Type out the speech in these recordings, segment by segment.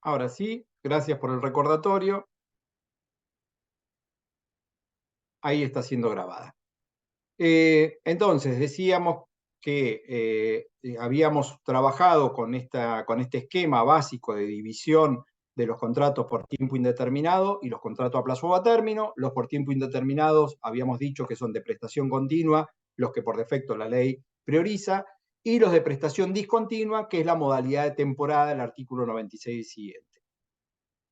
Ahora sí, gracias por el recordatorio. Ahí está siendo grabada. Entonces, decíamos que habíamos trabajado con este esquema básico de división de los contratos por tiempo indeterminado y los contratos a plazo o a término. Los por tiempo indeterminados habíamos dicho que son de prestación continua, los que por defecto la ley prioriza, y los de prestación discontinua, que es la modalidad de temporada del artículo 96 siguiente.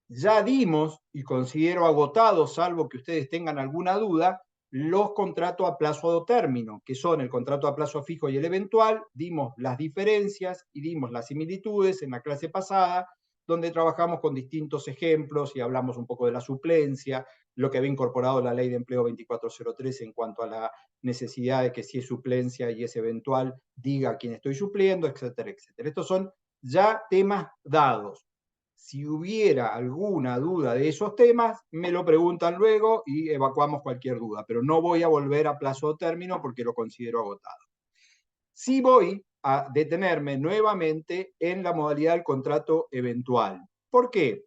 Ya dimos, y considero agotados, salvo que ustedes tengan alguna duda, los contratos a plazo o término, que son el contrato a plazo fijo y el eventual. Dimos las diferencias y dimos las similitudes en la clase pasada, donde trabajamos con distintos ejemplos y hablamos un poco de la suplencia, lo que había incorporado la ley de empleo 2403 en cuanto a la necesidad de que si es suplencia y es eventual, diga a quién estoy supliendo, etcétera, etcétera. Estos son ya temas dados. Si hubiera alguna duda de esos temas, me lo preguntan luego y evacuamos cualquier duda, pero no voy a volver a plazo o término porque lo considero agotado. Sí voy a detenerme nuevamente en la modalidad del contrato eventual. ¿Por qué?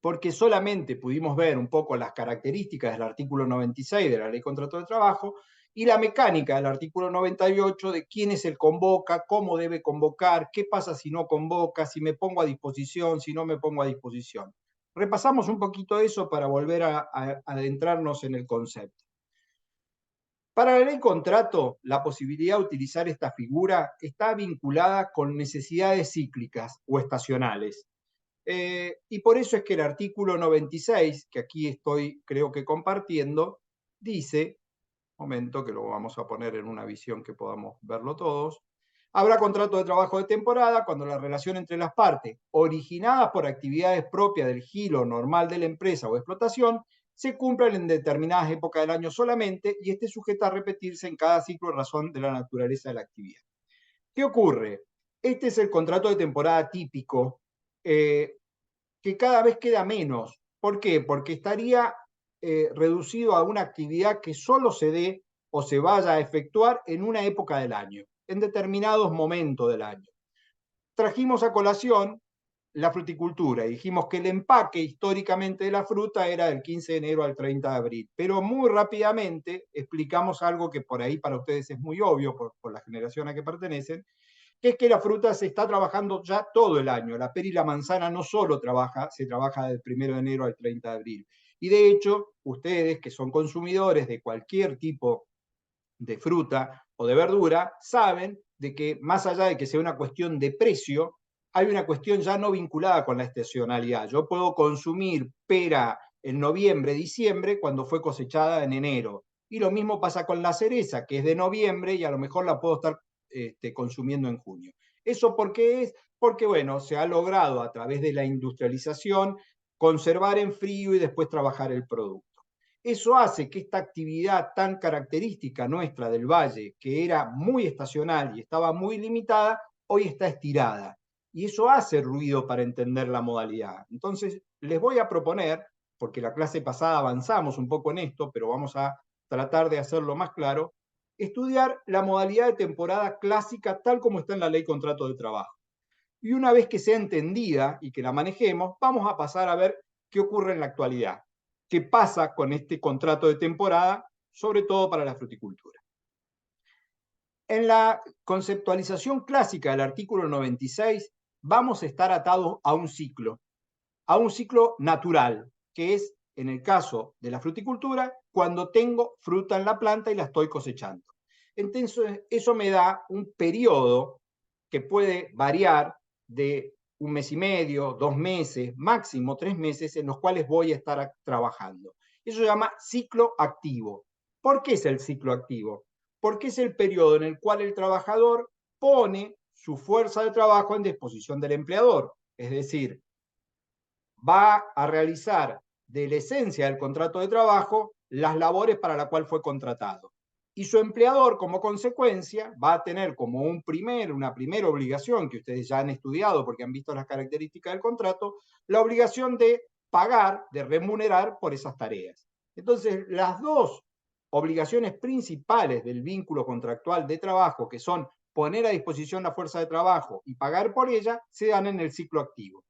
Porque solamente pudimos ver un poco las características del artículo 96 de la Ley de Contrato de Trabajo y la mecánica del artículo 98 de quién es el convoca, cómo debe convocar, qué pasa si no convoca, si me pongo a disposición, si no me pongo a disposición. Repasamos un poquito eso para volver a adentrarnos en el concepto. Para la ley contrato, la posibilidad de utilizar esta figura está vinculada con necesidades cíclicas o estacionales. Y por eso es que el artículo 96, que aquí estoy creo que compartiendo, dice, momento que lo vamos a poner en una visión que podamos verlo todos, habrá contrato de trabajo de temporada cuando la relación entre las partes, originadas por actividades propias del giro normal de la empresa o explotación, se cumplan en determinadas épocas del año solamente y esté sujeta a repetirse en cada ciclo en razón de la naturaleza de la actividad. ¿Qué ocurre? Este es el contrato de temporada típico, que cada vez queda menos. ¿Por qué? Porque estaría reducido a una actividad que solo se dé o se vaya a efectuar en una época del año, en determinados momentos del año. Trajimos a colación la fruticultura y dijimos que el empaque históricamente de la fruta era del 15 de enero al 30 de abril, pero muy rápidamente explicamos algo que por ahí para ustedes es muy obvio por la generación a que pertenecen, que es que la fruta se está trabajando ya todo el año. La pera y la manzana no solo se trabaja del 1 de enero al 30 de abril. Y de hecho, ustedes que son consumidores de cualquier tipo de fruta o de verdura, saben de que más allá de que sea una cuestión de precio, hay una cuestión ya no vinculada con la estacionalidad. Yo puedo consumir pera en noviembre, diciembre, cuando fue cosechada en enero. Y lo mismo pasa con la cereza, que es de noviembre y a lo mejor la puedo estar consumiendo en junio. ¿Eso por qué es? Porque, bueno, se ha logrado a través de la industrialización conservar en frío y después trabajar el producto. Eso hace que esta actividad tan característica nuestra del valle, que era muy estacional y estaba muy limitada, hoy está estirada. Y eso hace ruido para entender la modalidad. Entonces, les voy a proponer, porque la clase pasada avanzamos un poco en esto, pero vamos a tratar de hacerlo más claro, estudiar la modalidad de temporada clásica tal como está en la ley contrato de trabajo. Y una vez que sea entendida y que la manejemos, vamos a pasar a ver qué ocurre en la actualidad, qué pasa con este contrato de temporada, sobre todo para la fruticultura. En la conceptualización clásica del artículo 96, vamos a estar atados a un ciclo natural, que es, en el caso de la fruticultura, cuando tengo fruta en la planta y la estoy cosechando. Entonces, eso me da un periodo que puede variar de un mes y medio, 2 meses, máximo 3 meses, en los cuales voy a estar trabajando. Eso se llama ciclo activo. ¿Por qué es el ciclo activo? Porque es el periodo en el cual el trabajador pone su fuerza de trabajo en disposición del empleador. Es decir, va a realizar de la esencia del contrato de trabajo las labores para la cual fue contratado. Y su empleador, como consecuencia, va a tener como una primera obligación, que ustedes ya han estudiado porque han visto las características del contrato, la obligación de pagar, de remunerar por esas tareas. Entonces, las dos obligaciones principales del vínculo contractual de trabajo, que son poner a disposición la fuerza de trabajo y pagar por ella, se dan en el ciclo activo.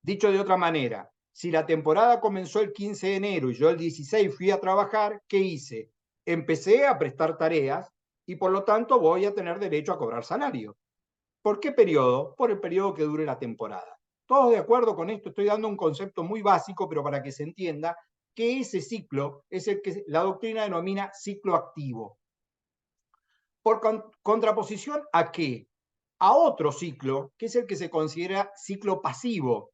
Dicho de otra manera, si la temporada comenzó el 15 de enero y yo el 16 fui a trabajar, ¿qué hice? Empecé a prestar tareas y por lo tanto voy a tener derecho a cobrar salario. ¿Por qué periodo? Por el periodo que dure la temporada. ¿Todos de acuerdo con esto? Estoy dando un concepto muy básico, pero para que se entienda que ese ciclo es el que la doctrina denomina ciclo activo. ¿Por contraposición a qué? A otro ciclo, que es el que se considera ciclo pasivo,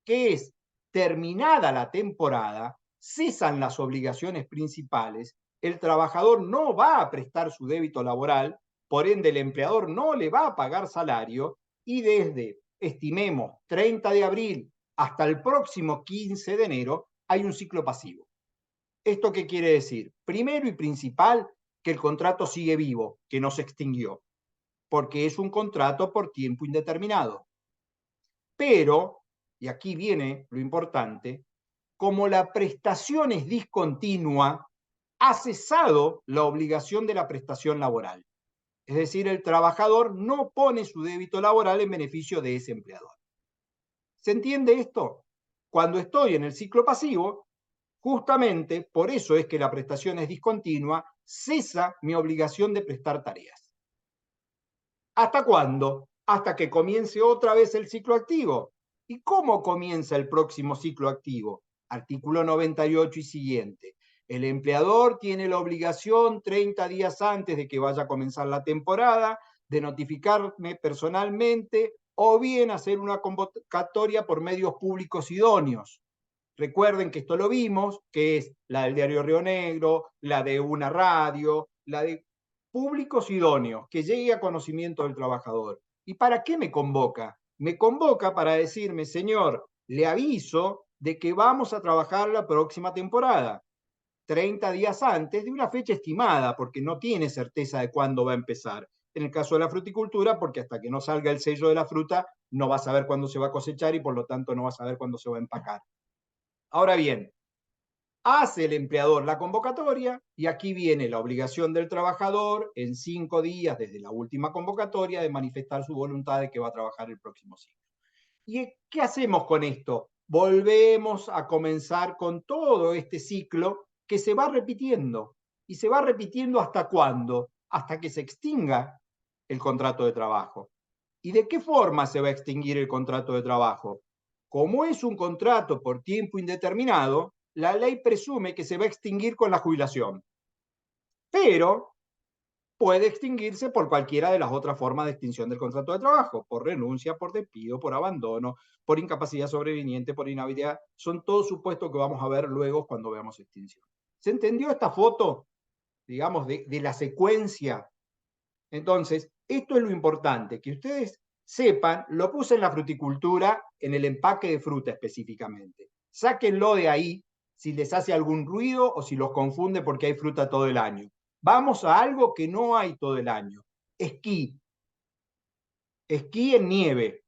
que es terminada la temporada, cesan las obligaciones principales, el trabajador no va a prestar su débito laboral, por ende el empleador no le va a pagar salario y desde, estimemos, 30 de abril hasta el próximo 15 de enero hay un ciclo pasivo. ¿Esto qué quiere decir? Primero y principal, que el contrato sigue vivo, que no se extinguió, porque es un contrato por tiempo indeterminado. Pero, y aquí viene lo importante, como la prestación es discontinua, ha cesado la obligación de la prestación laboral. Es decir, el trabajador no pone su débito laboral en beneficio de ese empleador. ¿Se entiende esto? Cuando estoy en el ciclo pasivo, justamente por eso es que la prestación es discontinua, cesa mi obligación de prestar tareas. ¿Hasta cuándo? Hasta que comience otra vez el ciclo activo. ¿Y cómo comienza el próximo ciclo activo? Artículo 98 y siguiente. El empleador tiene la obligación 30 días antes de que vaya a comenzar la temporada de notificarme personalmente o bien hacer una convocatoria por medios públicos idóneos. Recuerden que esto lo vimos, que es la del diario Río Negro, la de una radio, la de públicos idóneos, que llegue a conocimiento del trabajador. ¿Y para qué me convoca? Me convoca para decirme, señor, le aviso de que vamos a trabajar la próxima temporada, 30 días antes de una fecha estimada, porque no tiene certeza de cuándo va a empezar. En el caso de la fruticultura, porque hasta que no salga el sello de la fruta, no va a saber cuándo se va a cosechar y por lo tanto no va a saber cuándo se va a empacar. Ahora bien, hace el empleador la convocatoria y aquí viene la obligación del trabajador en 5 días desde la última convocatoria de manifestar su voluntad de que va a trabajar el próximo ciclo. ¿Y qué hacemos con esto? Volvemos a comenzar con todo este ciclo que se va repitiendo. ¿Y se va repitiendo hasta cuándo? Hasta que se extinga el contrato de trabajo. ¿Y de qué forma se va a extinguir el contrato de trabajo? Como es un contrato por tiempo indeterminado, la ley presume que se va a extinguir con la jubilación, pero puede extinguirse por cualquiera de las otras formas de extinción del contrato de trabajo, por renuncia, por despido, por abandono, por incapacidad sobreviniente, por inhabilidad. Son todos supuestos que vamos a ver luego cuando veamos extinción. ¿Se entendió esta foto, digamos, de la secuencia? Entonces, esto es lo importante, que ustedes sepan, lo puse en la fruticultura, en el empaque de fruta específicamente. Sáquenlo de ahí si les hace algún ruido o si los confunde porque hay fruta todo el año. Vamos a algo que no hay todo el año. Esquí. Esquí en nieve.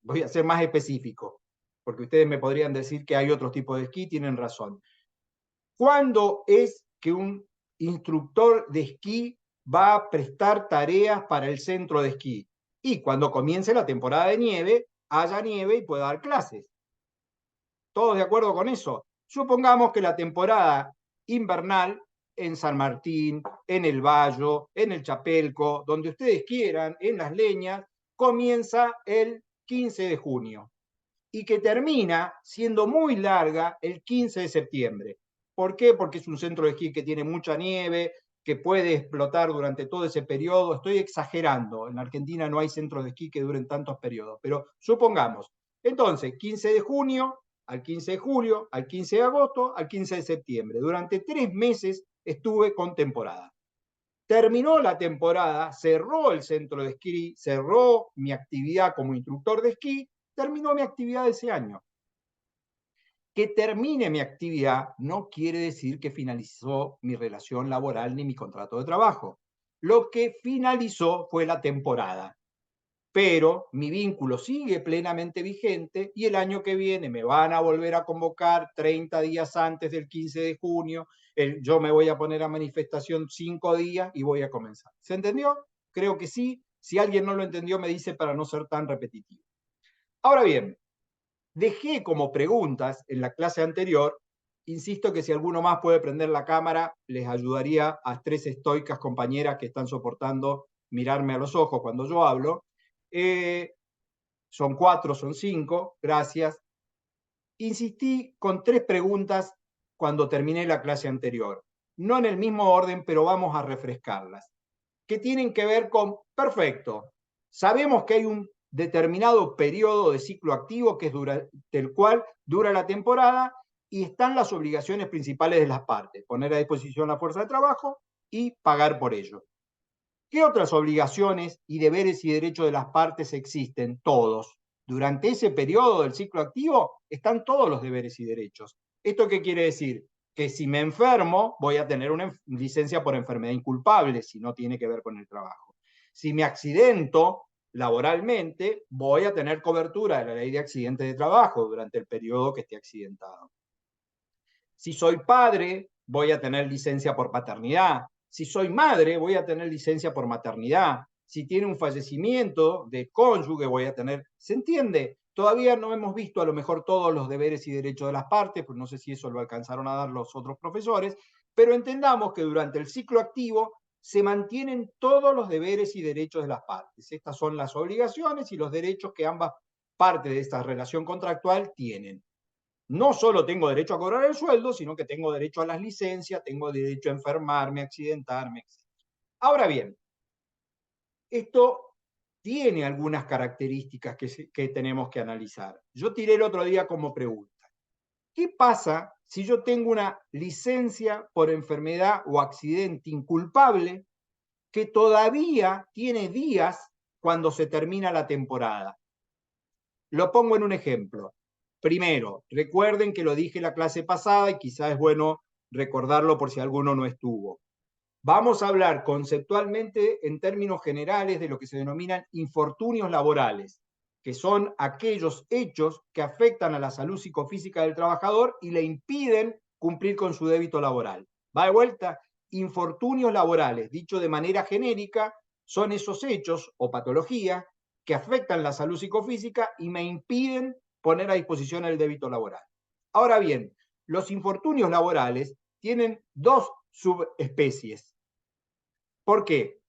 Voy a ser más específico, porque ustedes me podrían decir que hay otros tipos de esquí, tienen razón. ¿Cuándo es que un instructor de esquí va a prestar tareas para el centro de esquí? Y cuando comience la temporada de nieve, haya nieve y pueda dar clases. ¿Todos de acuerdo con eso? Supongamos que la temporada invernal en San Martín, en el Bayo, en el Chapelco, donde ustedes quieran, en Las Leñas, comienza el 15 de junio y que termina siendo muy larga el 15 de septiembre. ¿Por qué? Porque es un centro de esquí que tiene mucha nieve, que puede explotar durante todo ese periodo. Estoy exagerando, en Argentina no hay centros de esquí que duren tantos periodos, pero supongamos. Entonces, 15 de junio al 15 de julio, al 15 de agosto, al 15 de septiembre. Durante 3 meses estuve con temporada. Terminó la temporada, cerró el centro de esquí, cerró mi actividad como instructor de esquí, terminó mi actividad de ese año. Que termine mi actividad no quiere decir que finalizó mi relación laboral ni mi contrato de trabajo. Lo que finalizó fue la temporada, pero mi vínculo sigue plenamente vigente y el año que viene me van a volver a convocar 30 días antes del 15 de junio, yo me voy a poner a manifestación 5 días y voy a comenzar. ¿Se entendió? Creo que sí. Si alguien no lo entendió, me dice para no ser tan repetitivo. Ahora bien, Dejé como preguntas en la clase anterior, insisto que si alguno más puede prender la cámara, les ayudaría a 3 estoicas compañeras que están soportando mirarme a los ojos cuando yo hablo. Son 4, son 5, gracias. Insistí con 3 preguntas cuando terminé la clase anterior. No en el mismo orden, pero vamos a refrescarlas. Que tienen que ver con, perfecto, sabemos que hay un determinado periodo de ciclo activo que es el cual dura la temporada y están las obligaciones principales de las partes, poner a disposición la fuerza de trabajo y pagar por ello. ¿Qué otras obligaciones y deberes y derechos de las partes existen? Todos. Durante ese periodo del ciclo activo están todos los deberes y derechos. ¿Esto qué quiere decir? Que si me enfermo, voy a tener una licencia por enfermedad inculpable, si no tiene que ver con el trabajo. Si me accidento laboralmente, voy a tener cobertura de la ley de accidentes de trabajo durante el periodo que esté accidentado. Si soy padre, voy a tener licencia por paternidad. Si soy madre, voy a tener licencia por maternidad. Si tiene un fallecimiento de cónyuge, voy a tener... ¿Se entiende? Todavía no hemos visto a lo mejor todos los deberes y derechos de las partes, pues no sé si eso lo alcanzaron a dar los otros profesores, pero entendamos que durante el ciclo activo se mantienen todos los deberes y derechos de las partes. Estas son las obligaciones y los derechos que ambas partes de esta relación contractual tienen. No solo tengo derecho a cobrar el sueldo, sino que tengo derecho a las licencias, tengo derecho a enfermarme, accidentarme, etc. Ahora bien, esto tiene algunas características que tenemos que analizar. Yo tiré el otro día como pregunta, ¿qué pasa si yo tengo una licencia por enfermedad o accidente inculpable que todavía tiene días cuando se termina la temporada? Lo pongo en un ejemplo. Primero, recuerden que lo dije la clase pasada y quizás es bueno recordarlo por si alguno no estuvo. Vamos a hablar conceptualmente en términos generales de lo que se denominan infortunios laborales, que son aquellos hechos que afectan a la salud psicofísica del trabajador y le impiden cumplir con su débito laboral. Va de vuelta, infortunios laborales, dicho de manera genérica, son esos hechos o patologías que afectan la salud psicofísica y me impiden poner a disposición el débito laboral. Ahora bien, los infortunios laborales tienen 2 subespecies. ¿Por qué?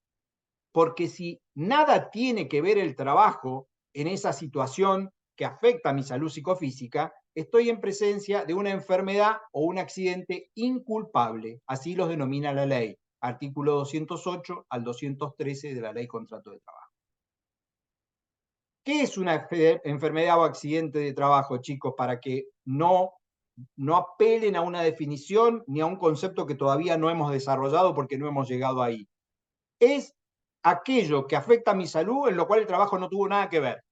Porque si nada tiene que ver el trabajo en esa situación que afecta a mi salud psicofísica, estoy en presencia de una enfermedad o un accidente inculpable, así los denomina la ley, artículo 208 al 213 de la Ley Contrato de Trabajo. ¿Qué es una enfermedad o accidente de trabajo, chicos, para que no apelen a una definición ni a un concepto que todavía no hemos desarrollado porque no hemos llegado ahí? Es aquello que afecta a mi salud en lo cual el trabajo no tuvo nada que ver.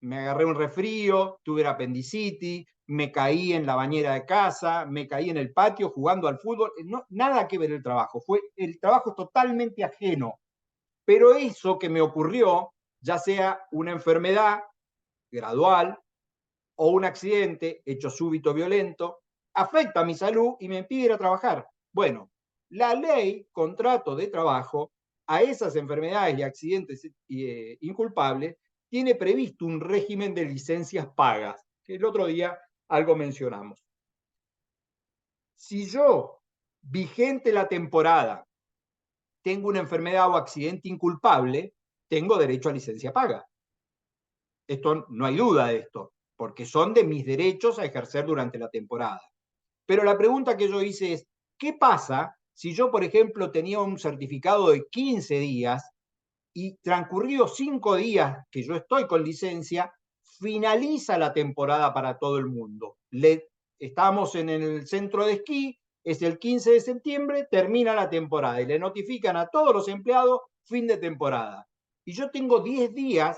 Me agarré un resfrío, tuve apendicitis, me caí en la bañera de casa, me caí en el patio jugando al fútbol. No, nada que ver el trabajo, fue el trabajo totalmente ajeno. Pero eso que me ocurrió, ya sea una enfermedad gradual o un accidente, hecho súbito violento, afecta a mi salud y me impide ir a trabajar. Bueno, la ley, contrato de trabajo, a esas enfermedades y accidentes inculpables, tiene previsto un régimen de licencias pagas, que el otro día algo mencionamos. Si yo, vigente la temporada, tengo una enfermedad o accidente inculpable, tengo derecho a licencia paga. Esto no hay duda de esto, porque son de mis derechos a ejercer durante la temporada. Pero la pregunta que yo hice es, ¿qué pasa si yo, por ejemplo, tenía un certificado de 15 días y transcurridos 5 días que yo estoy con licencia, finaliza la temporada para todo el mundo? Estamos en el centro de esquí, es el 15 de septiembre, termina la temporada y le notifican a todos los empleados fin de temporada. Y yo tengo 10 días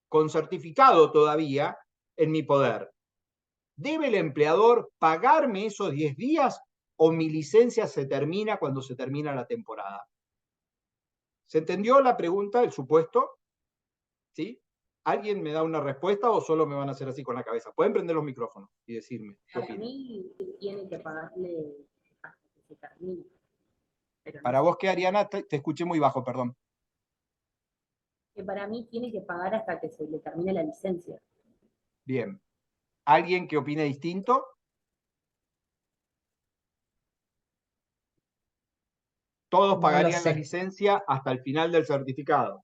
con certificado todavía en mi poder. ¿Debe el empleador pagarme esos 10 días o mi licencia se termina cuando se termina la temporada? ¿Se entendió la pregunta, el supuesto? ¿Sí? ¿Alguien me da una respuesta o solo me van a hacer así con la cabeza? Pueden prender los micrófonos y decirme qué Para opinan. mí tiene que pagarle hasta que se termine. Pero Para no sé. vos, ¿qué, Ariana? Te escuché muy bajo, perdón. Que para mí tiene que pagar hasta que se le termine la licencia. Bien. ¿Alguien que opine distinto? Todos No lo pagarían la sé. licencia hasta el final del certificado.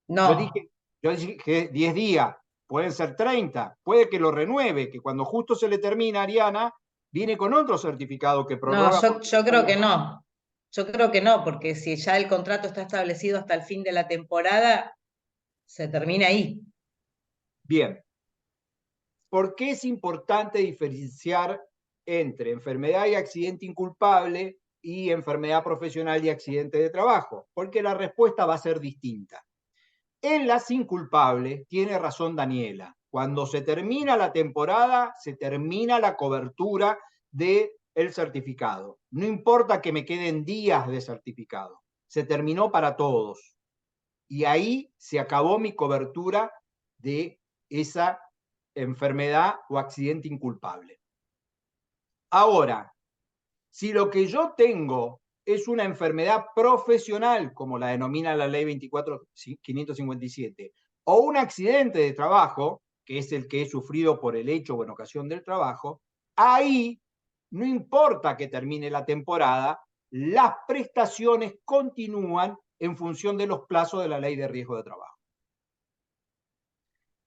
Yo No, dije, yo dije 10 días, pueden ser 30, puede que lo renueve, que cuando justo se le termina, Ariana, viene con otro certificado que no, prorroga por yo 30 creo días que más. no. Yo creo que no, porque si ya el contrato está establecido hasta el fin de la temporada, se termina ahí. Bien, ¿por qué es importante diferenciar entre enfermedad y accidente inculpable y enfermedad profesional y accidente de trabajo? Porque la respuesta va a ser distinta. En las inculpables, tiene razón Daniela, cuando se termina la temporada, se termina la cobertura del certificado. No importa que me queden días de certificado, se terminó para todos. Y ahí se acabó mi cobertura de esa enfermedad o accidente inculpable. Ahora, si lo que yo tengo es una enfermedad profesional, como la denomina la ley 24.557, o un accidente de trabajo, que es el que he sufrido por el hecho o en ocasión del trabajo, ahí no importa que termine la temporada, las prestaciones continúan en función de los plazos de la ley de riesgo de trabajo.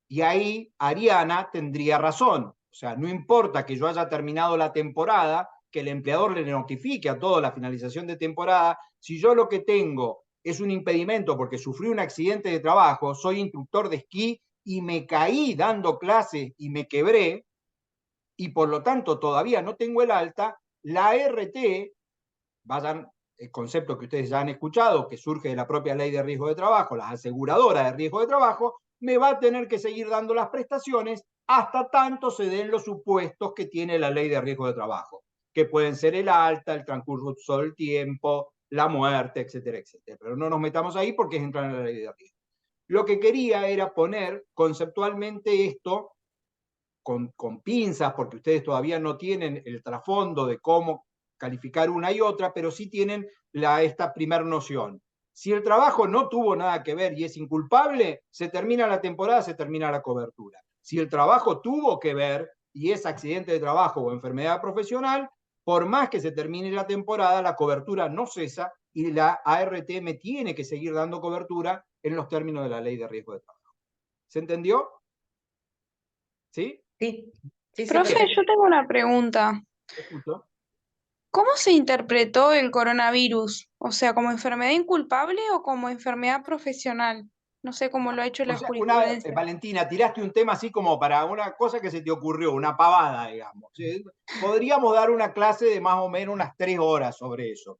Y ahí Ariana tendría razón. O sea, no importa que yo haya terminado la temporada, que el empleador le notifique a todos la finalización de temporada, si yo lo que tengo es un impedimento porque sufrí un accidente de trabajo, soy instructor de esquí y me caí dando clases y me quebré, y por lo tanto todavía no tengo el alta, la RT, vayan el concepto que ustedes ya han escuchado, que surge de la propia ley de riesgo de trabajo, las aseguradoras de riesgo de trabajo, me va a tener que seguir dando las prestaciones hasta tanto se den los supuestos que tiene la ley de riesgo de trabajo, que pueden ser el alta, el transcurso del tiempo, la muerte, etcétera, etcétera. Pero no nos metamos ahí porque es entrar en la ley de riesgo. Lo que quería era poner conceptualmente esto con pinzas, porque ustedes todavía no tienen el trasfondo de cómo calificar una y otra, pero sí tienen esta primera noción. Si el trabajo no tuvo nada que ver y es inculpable, se termina la temporada, se termina la cobertura. Si el trabajo tuvo que ver y es accidente de trabajo o enfermedad profesional, por más que se termine la temporada, la cobertura no cesa y la ART me tiene que seguir dando cobertura en los términos de la ley de riesgo de trabajo. ¿Se entendió? ¿Sí? Sí, sí, sí, Profe, Bien, yo perfecto. tengo una pregunta. escucho. ¿Cómo se interpretó el coronavirus? O sea, ¿como enfermedad inculpable o como enfermedad profesional? No sé cómo lo ha hecho O la sea, jurisprudencia. Valentina, tiraste un tema así como para una cosa que se te ocurrió, una pavada, digamos. ¿Sí? Podríamos dar una clase de más o menos unas 3 horas sobre eso.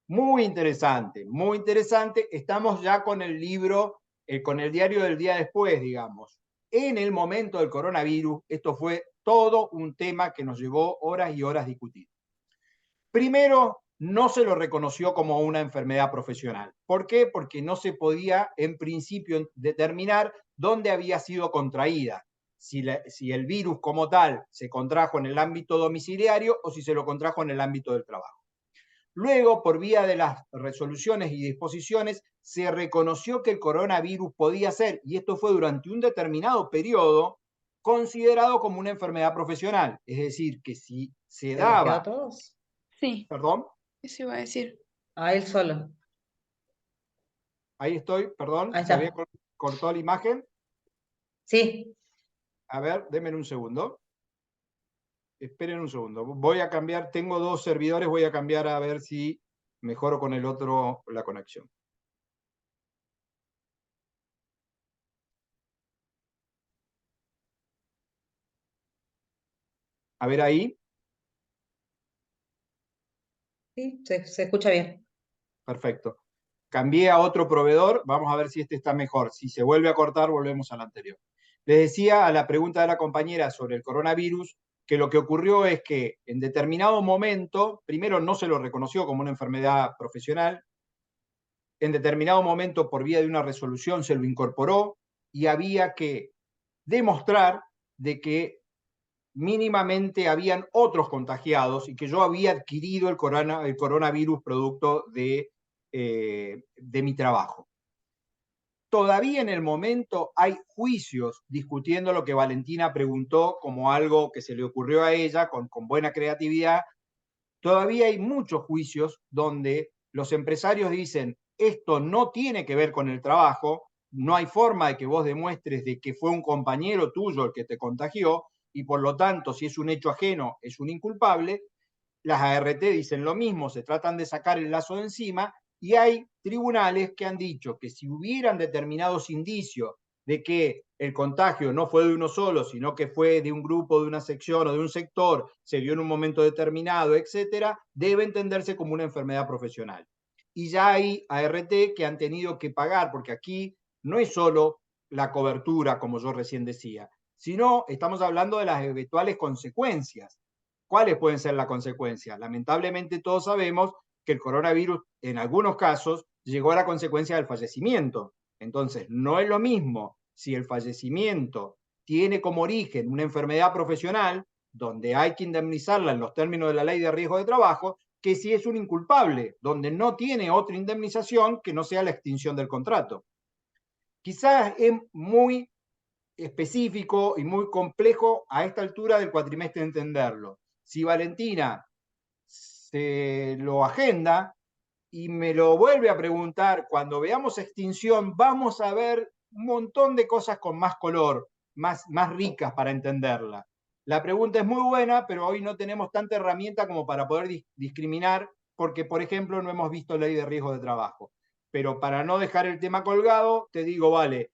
Muy interesante, muy interesante. Estamos ya con el libro, con el diario del día después, digamos. En el momento del coronavirus, esto fue todo un tema que nos llevó horas y horas discutir. Primero, no se lo reconoció como una enfermedad profesional. ¿Por qué? Porque no se podía, en principio, determinar dónde había sido contraída. Si el virus como tal se contrajo en el ámbito domiciliario o si se lo contrajo en el ámbito del trabajo. Luego, por vía de las resoluciones y disposiciones, se reconoció que el coronavirus podía ser, y esto fue durante un determinado periodo, considerado como una enfermedad profesional. Es decir, que si se ¿Se los quedó a daba, todos? Sí, perdón, eso iba a decir. A él solo. ahí estoy, perdón, Ahí se había está. cortado la imagen. Sí, A ver, denme un segundo. Esperen un segundo. Voy a cambiar, tengo 2 servidores, voy a cambiar a ver si mejoro con el otro la conexión. A ver ahí, sí, se escucha bien. perfecto. Cambié a otro proveedor, vamos a ver si este está mejor. Si se vuelve a cortar, volvemos al anterior. Les decía a la pregunta de la compañera sobre el coronavirus que lo que ocurrió es que en determinado momento, primero no se lo reconoció como una enfermedad profesional, en determinado momento por vía de una resolución se lo incorporó y había que demostrar de que mínimamente habían otros contagiados y que yo había adquirido el coronavirus producto de mi trabajo. Todavía en el momento hay juicios discutiendo lo que Valentina preguntó como algo que se le ocurrió a ella con buena creatividad. Todavía hay muchos juicios donde los empresarios dicen, esto no tiene que ver con el trabajo, no hay forma de que vos demuestres de que fue un compañero tuyo el que te contagió, y por lo tanto, si es un hecho ajeno, es un inculpable. Las ART dicen lo mismo, se tratan de sacar el lazo de encima, y hay tribunales que han dicho que si hubieran determinados indicios de que el contagio no fue de uno solo, sino que fue de un grupo, de una sección o de un sector, se dio en un momento determinado, etcétera, debe entenderse como una enfermedad profesional. Y ya hay ART que han tenido que pagar, porque aquí no es solo la cobertura, como yo recién decía, sino estamos hablando de las eventuales consecuencias. ¿Cuáles pueden ser las consecuencias? Lamentablemente todos sabemos que el coronavirus en algunos casos llegó a la consecuencia del fallecimiento. Entonces, no es lo mismo si el fallecimiento tiene como origen una enfermedad profesional, donde hay que indemnizarla en los términos de la ley de riesgo de trabajo, que si es un inculpable, donde no tiene otra indemnización que no sea la extinción del contrato. Quizás es muy específico y muy complejo a esta altura del cuatrimestre entenderlo. Si Valentina se lo agenda y me lo vuelve a preguntar, cuando veamos extinción vamos a ver un montón de cosas con más color, más ricas para entenderla. La pregunta es muy buena, pero hoy no tenemos tanta herramienta como para poder discriminar, porque, por ejemplo, no hemos visto ley de riesgo de trabajo. Pero para no dejar el tema colgado, te digo, vale,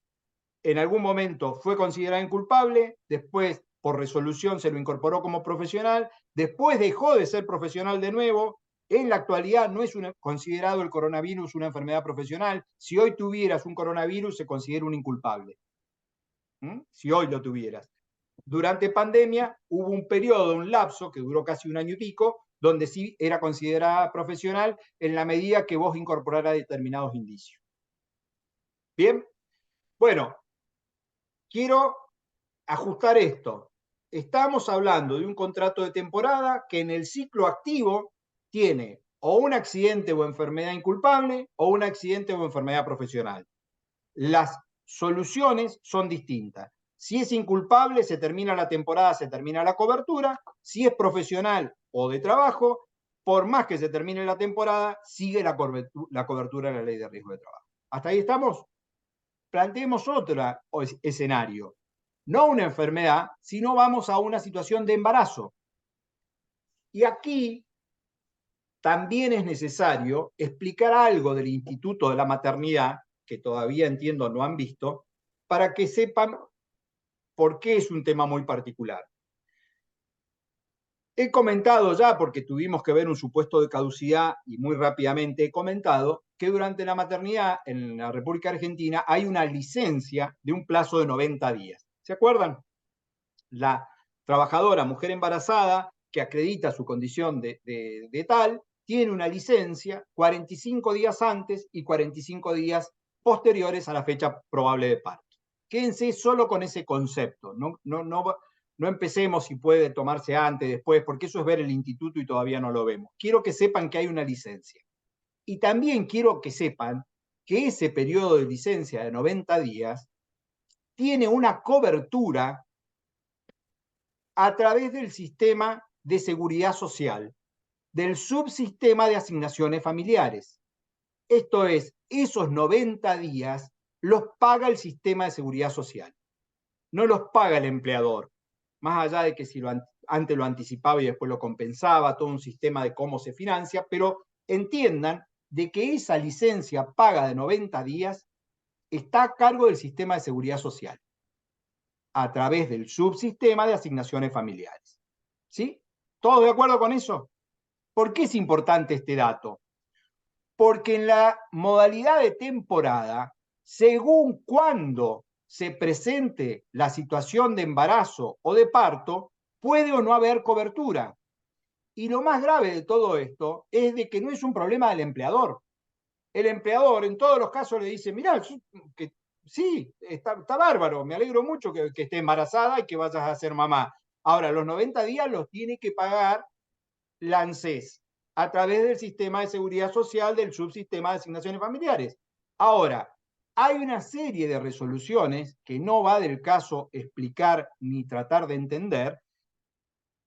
en algún momento fue considerado inculpable, después por resolución se lo incorporó como profesional, después dejó de ser profesional de nuevo, en la actualidad no es considerado el coronavirus una enfermedad profesional. Si hoy tuvieras un coronavirus se considera un inculpable. Si hoy lo tuvieras. Durante pandemia hubo un periodo, un lapso que duró casi un año y pico, donde sí era considerada profesional en la medida que vos incorporaras determinados indicios. Bien, bueno, quiero ajustar esto. Estamos hablando de un contrato de temporada que en el ciclo activo tiene o un accidente o enfermedad inculpable o un accidente o enfermedad profesional. Las soluciones son distintas. Si es inculpable, se termina la temporada, se termina la cobertura. Si es profesional o de trabajo, por más que se termine la temporada, sigue la cobertura de la ley de riesgo de trabajo. ¿Hasta ahí estamos? Planteemos otro escenario. No una enfermedad, sino vamos a una situación de embarazo. Y aquí también es necesario explicar algo del Instituto de la Maternidad, que todavía entiendo no han visto, para que sepan por qué es un tema muy particular. He comentado ya, porque tuvimos que ver un supuesto de caducidad y muy rápidamente he comentado que durante la maternidad en la República Argentina hay una licencia de un plazo de 90 días. ¿Se acuerdan? La trabajadora, mujer embarazada, que acredita su condición de tal, tiene una licencia 45 días antes y 45 días posteriores a la fecha probable de parto. Quédense solo con ese concepto, no empecemos si puede tomarse antes, después, porque eso es ver el instituto y todavía no lo vemos. Quiero que sepan que hay una licencia. Y también quiero que sepan que ese periodo de licencia de 90 días tiene una cobertura a través del sistema de seguridad social, del subsistema de asignaciones familiares. Esto es, esos 90 días los paga el sistema de seguridad social, no los paga el empleador, más allá de que si antes lo anticipaba y después lo compensaba, todo un sistema de cómo se financia, pero entiendan de que esa licencia paga de 90 días está a cargo del sistema de seguridad social, a través del subsistema de asignaciones familiares. ¿Sí? ¿Todos de acuerdo con eso? ¿Por qué es importante este dato? Porque en la modalidad de temporada, según cuándo se presente la situación de embarazo o de parto, puede o no haber cobertura. Y lo más grave de todo esto es de que no es un problema del empleador. El empleador en todos los casos le dice, mirá, que sí, está bárbaro, me alegro mucho que esté embarazada y que vayas a ser mamá. Ahora, los 90 días los tiene que pagar la ANSES a través del sistema de seguridad social del subsistema de asignaciones familiares. Ahora, hay una serie de resoluciones que no va del caso explicar ni tratar de entender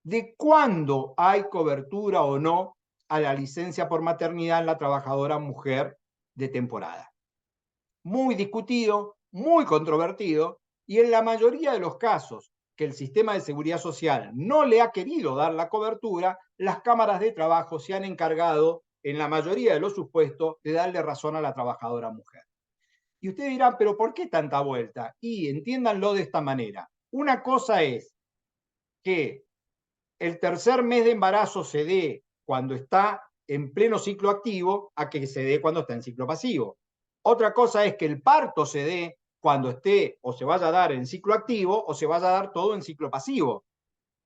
de cuándo hay cobertura o no a la licencia por maternidad en la trabajadora mujer de temporada. Muy discutido, muy controvertido, y en la mayoría de los casos que el sistema de seguridad social no le ha querido dar la cobertura, las cámaras de trabajo se han encargado, en la mayoría de los supuestos, de darle razón a la trabajadora mujer. Y ustedes dirán, ¿pero por qué tanta vuelta? Y entiéndanlo de esta manera. Una cosa es que el tercer mes de embarazo se dé cuando está en pleno ciclo activo a que se dé cuando está en ciclo pasivo. Otra cosa es que el parto se dé cuando esté o se vaya a dar en ciclo activo o se vaya a dar todo en ciclo pasivo.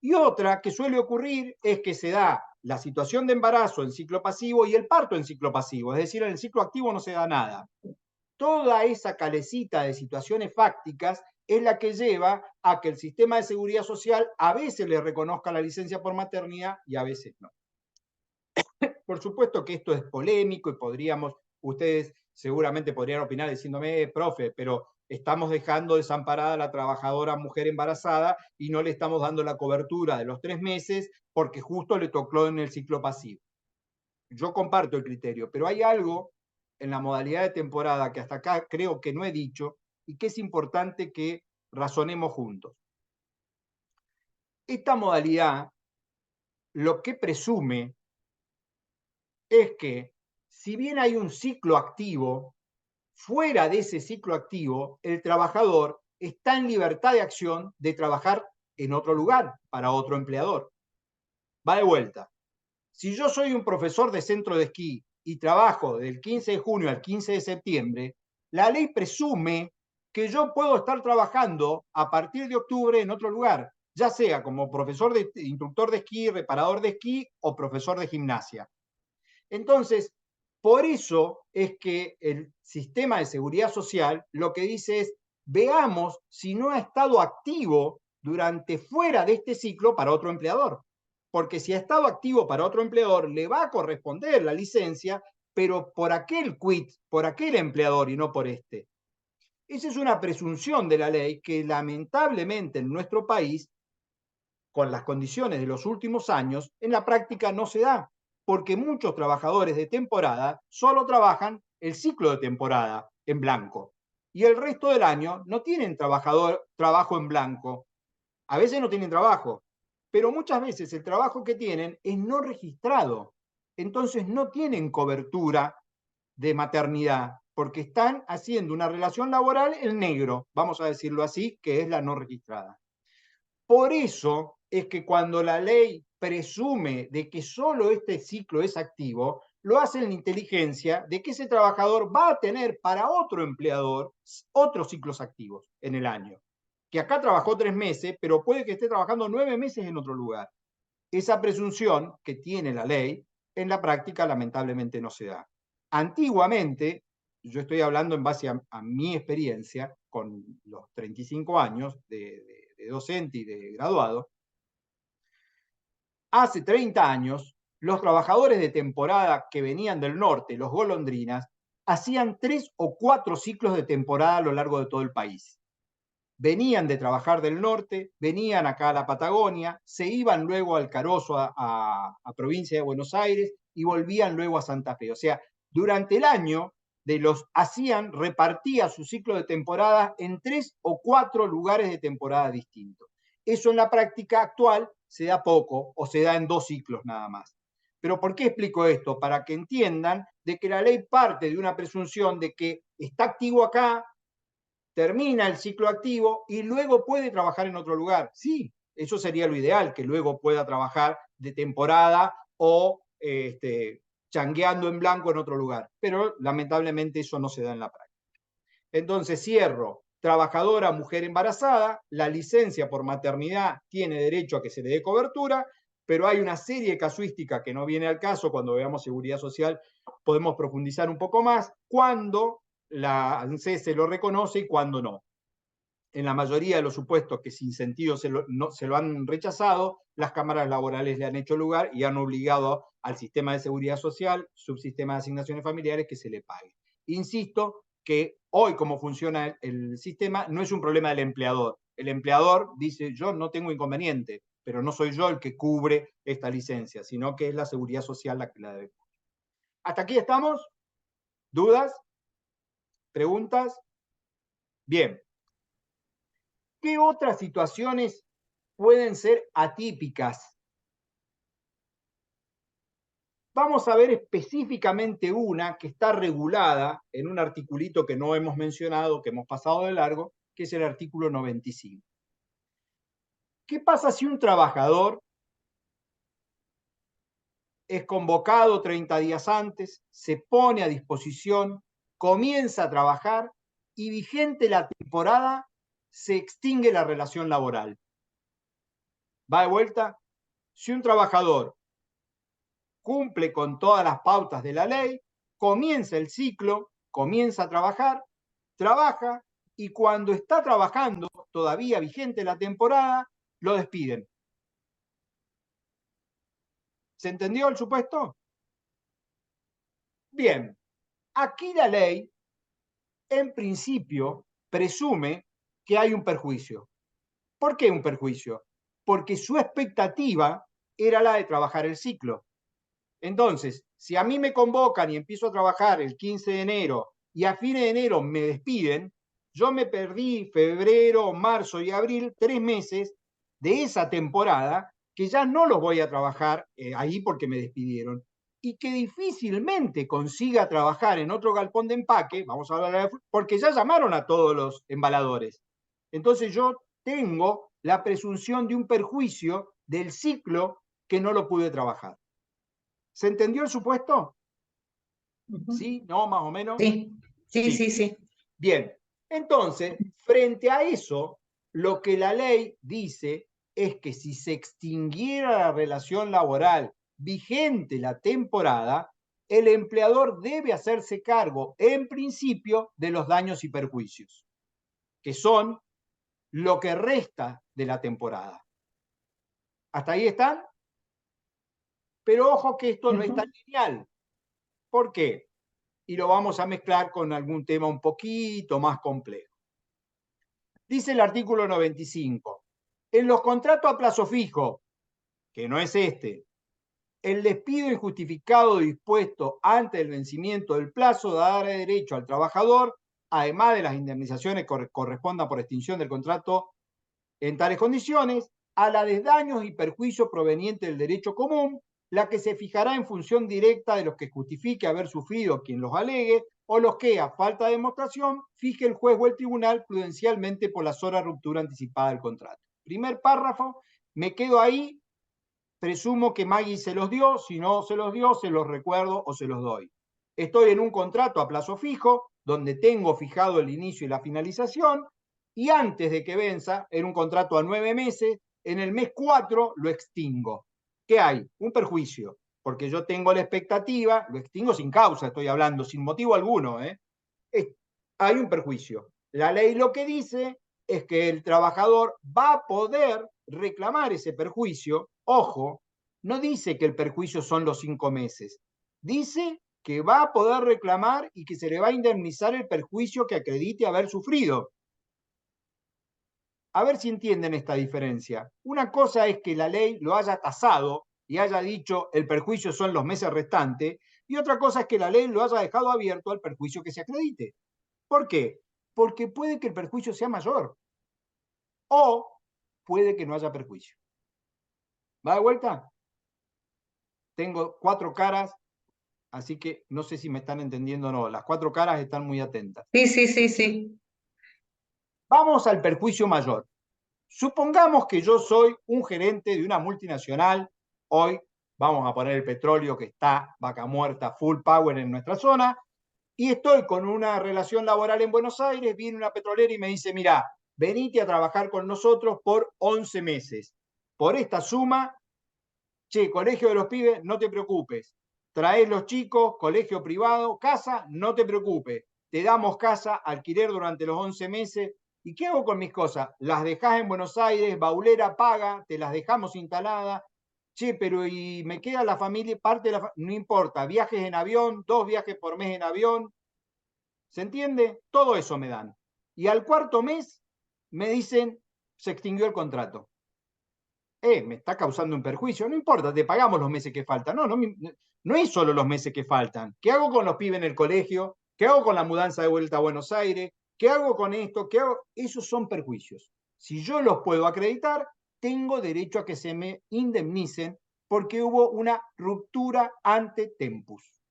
Y otra que suele ocurrir es que se da la situación de embarazo en ciclo pasivo y el parto en ciclo pasivo, es decir, en el ciclo activo no se da nada. Toda esa calecita de situaciones fácticas es la que lleva a que el sistema de seguridad social a veces le reconozca la licencia por maternidad y a veces no. Por supuesto que esto es polémico y ustedes seguramente podrían opinar diciéndome, profe, pero estamos dejando desamparada a la trabajadora mujer embarazada y no le estamos dando la cobertura de los 3 meses porque justo le tocó en el ciclo pasivo. Yo comparto el criterio, pero hay algo en la modalidad de temporada que hasta acá creo que no he dicho y que es importante que razonemos juntos. Esta modalidad lo que presume es que si bien hay un ciclo activo, fuera de ese ciclo activo, el trabajador está en libertad de acción de trabajar en otro lugar para otro empleador. Va de vuelta. Si yo soy un profesor de centro de esquí y trabajo del 15 de junio al 15 de septiembre, la ley presume que yo puedo estar trabajando a partir de octubre en otro lugar, ya sea como profesor instructor de esquí, reparador de esquí o profesor de gimnasia. Entonces, por eso es que el sistema de seguridad social lo que dice es, veamos si no ha estado activo durante fuera de este ciclo para otro empleador. Porque si ha estado activo para otro empleador, le va a corresponder la licencia, pero por aquel quit, por aquel empleador y no por este. Esa es una presunción de la ley que lamentablemente en nuestro país, con las condiciones de los últimos años, en la práctica no se da, porque muchos trabajadores de temporada solo trabajan el ciclo de temporada en blanco y el resto del año no tienen trabajo en blanco. A veces no tienen trabajo, pero muchas veces el trabajo que tienen es no registrado. Entonces no tienen cobertura de maternidad porque están haciendo una relación laboral en negro, vamos a decirlo así, que es la no registrada. Por eso es que cuando la ley presume de que solo este ciclo es activo, lo hace en la inteligencia de que ese trabajador va a tener para otro empleador otros ciclos activos en el año. Que acá trabajó 3 meses, pero puede que esté trabajando 9 meses en otro lugar. Esa presunción que tiene la ley, en la práctica lamentablemente no se da. Antiguamente, yo estoy hablando en base a mi experiencia con los 35 años de docente y de graduado, hace 30 años, los trabajadores de temporada que venían del norte, los golondrinas, hacían 3 o 4 ciclos de temporada a lo largo de todo el país. Venían de trabajar del norte, venían acá a la Patagonia, se iban luego al Carozo, a provincia de Buenos Aires, y volvían luego a Santa Fe. O sea, durante el año repartía su ciclo de temporada en 3 o 4 lugares de temporada distintos. Eso en la práctica actual se da poco o se da en 2 ciclos nada más. Pero ¿por qué explico esto? Para que entiendan de que la ley parte de una presunción de que está activo acá, termina el ciclo activo y luego puede trabajar en otro lugar. Sí, eso sería lo ideal, que luego pueda trabajar de temporada o changueando en blanco en otro lugar. Pero lamentablemente eso no se da en la práctica. Entonces cierro. Trabajadora, mujer embarazada, la licencia por maternidad tiene derecho a que se le dé cobertura, pero hay una serie de casuística que no viene al caso. Cuando veamos seguridad social podemos profundizar un poco más. Cuando la ANSES se lo reconoce y cuando no. En la mayoría de los supuestos que sin sentido se lo han rechazado, las cámaras laborales le han hecho lugar y han obligado al sistema de seguridad social, subsistema de asignaciones familiares, que se le pague. Insisto que hoy cómo funciona el sistema, no es un problema del empleador. El empleador dice, yo no tengo inconveniente, pero no soy yo el que cubre esta licencia, sino que es la seguridad social la que la debe cubrir. ¿Hasta aquí estamos? ¿Dudas? ¿Preguntas? Bien. ¿Qué otras situaciones pueden ser atípicas? Vamos a ver específicamente una que está regulada en un articulito que no hemos mencionado, que hemos pasado de largo, que es el artículo 95. ¿Qué pasa si un trabajador es convocado 30 días antes, se pone a disposición, comienza a trabajar y vigente la temporada se extingue la relación laboral? ¿Va de vuelta? Si un trabajador cumple con todas las pautas de la ley, comienza el ciclo, comienza a trabajar, trabaja y cuando está trabajando, todavía vigente la temporada, lo despiden. ¿Se entendió el supuesto? Bien, aquí la ley, en principio, presume que hay un perjuicio. ¿Por qué un perjuicio? Porque su expectativa era la de trabajar el ciclo. Entonces, si a mí me convocan y empiezo a trabajar el 15 de enero y a fines de enero me despiden, yo me perdí febrero, marzo y abril, 3 meses de esa temporada que ya no los voy a trabajar ahí porque me despidieron y que difícilmente consiga trabajar en otro galpón de empaque, vamos a hablar porque ya llamaron a todos los embaladores. Entonces yo tengo la presunción de un perjuicio del ciclo que no lo pude trabajar. ¿Se entendió el supuesto? ¿Sí? ¿No? ¿Más o menos? Sí, sí, sí, sí. Bien. Entonces, frente a eso, lo que la ley dice es que si se extinguiera la relación laboral vigente la temporada, el empleador debe hacerse cargo, en principio, de los daños y perjuicios, que son lo que resta de la temporada. ¿Hasta ahí están? Pero ojo que esto no es tan lineal. ¿Por qué? Y lo vamos a mezclar con algún tema un poquito más complejo. Dice el artículo 95, en los contratos a plazo fijo, que no es este, el despido injustificado dispuesto antes del vencimiento del plazo dará derecho al trabajador, además de las indemnizaciones que correspondan por extinción del contrato en tales condiciones, a la de daños y perjuicios provenientes del derecho común, la que se fijará en función directa de los que justifique haber sufrido quien los alegue, o los que, a falta de demostración, fije el juez o el tribunal prudencialmente por la sola ruptura anticipada del contrato. Primer párrafo, me quedo ahí, presumo que Maggie se los dio, si no se los dio, se los recuerdo o se los doy. Estoy en un contrato a plazo fijo, donde tengo fijado el inicio y la finalización, y antes de que venza, en un contrato a 9 meses, en el mes 4 lo extingo. ¿Qué hay? Un perjuicio, porque yo tengo la expectativa, lo extingo sin causa, estoy hablando, sin motivo alguno, hay un perjuicio. La ley lo que dice es que el trabajador va a poder reclamar ese perjuicio. Ojo, no dice que el perjuicio son los 5 meses, dice que va a poder reclamar y que se le va a indemnizar el perjuicio que acredite haber sufrido. A ver si entienden esta diferencia. Una cosa es que la ley lo haya tasado y haya dicho el perjuicio son los meses restantes, y otra cosa es que la ley lo haya dejado abierto al perjuicio que se acredite. ¿Por qué? Porque puede que el perjuicio sea mayor o puede que no haya perjuicio. ¿Va de vuelta? Tengo 4 caras, así que no sé si me están entendiendo o no. Las 4 caras están muy atentas. Sí, sí, sí, sí. Vamos al perjuicio mayor. Supongamos que yo soy un gerente de una multinacional. Hoy vamos a poner el petróleo que está vaca muerta, full power en nuestra zona, y estoy con una relación laboral en Buenos Aires. Viene una petrolera y me dice, mira, venite a trabajar con nosotros por 11 meses. Por esta suma, che, colegio de los pibes, no te preocupes. Traes los chicos, colegio privado, casa, no te preocupes. Te damos casa, alquiler durante los 11 meses. ¿Y qué hago con mis cosas? Las dejás en Buenos Aires, Baulera paga, te las dejamos instaladas. Che, pero y me queda la familia, parte de la no importa, viajes en avión, 2 viajes por mes en avión. ¿Se entiende? Todo eso me dan. Y al cuarto mes me dicen, se extinguió el contrato. Me está causando un perjuicio. No importa, te pagamos los meses que faltan. No es solo los meses que faltan. ¿Qué hago con los pibes en el colegio? ¿Qué hago con la mudanza de vuelta a Buenos Aires? ¿Qué hago con esto? ¿Qué hago? Esos son perjuicios. Si yo los puedo acreditar, tengo derecho a que se me indemnicen porque hubo una ruptura ante tempus.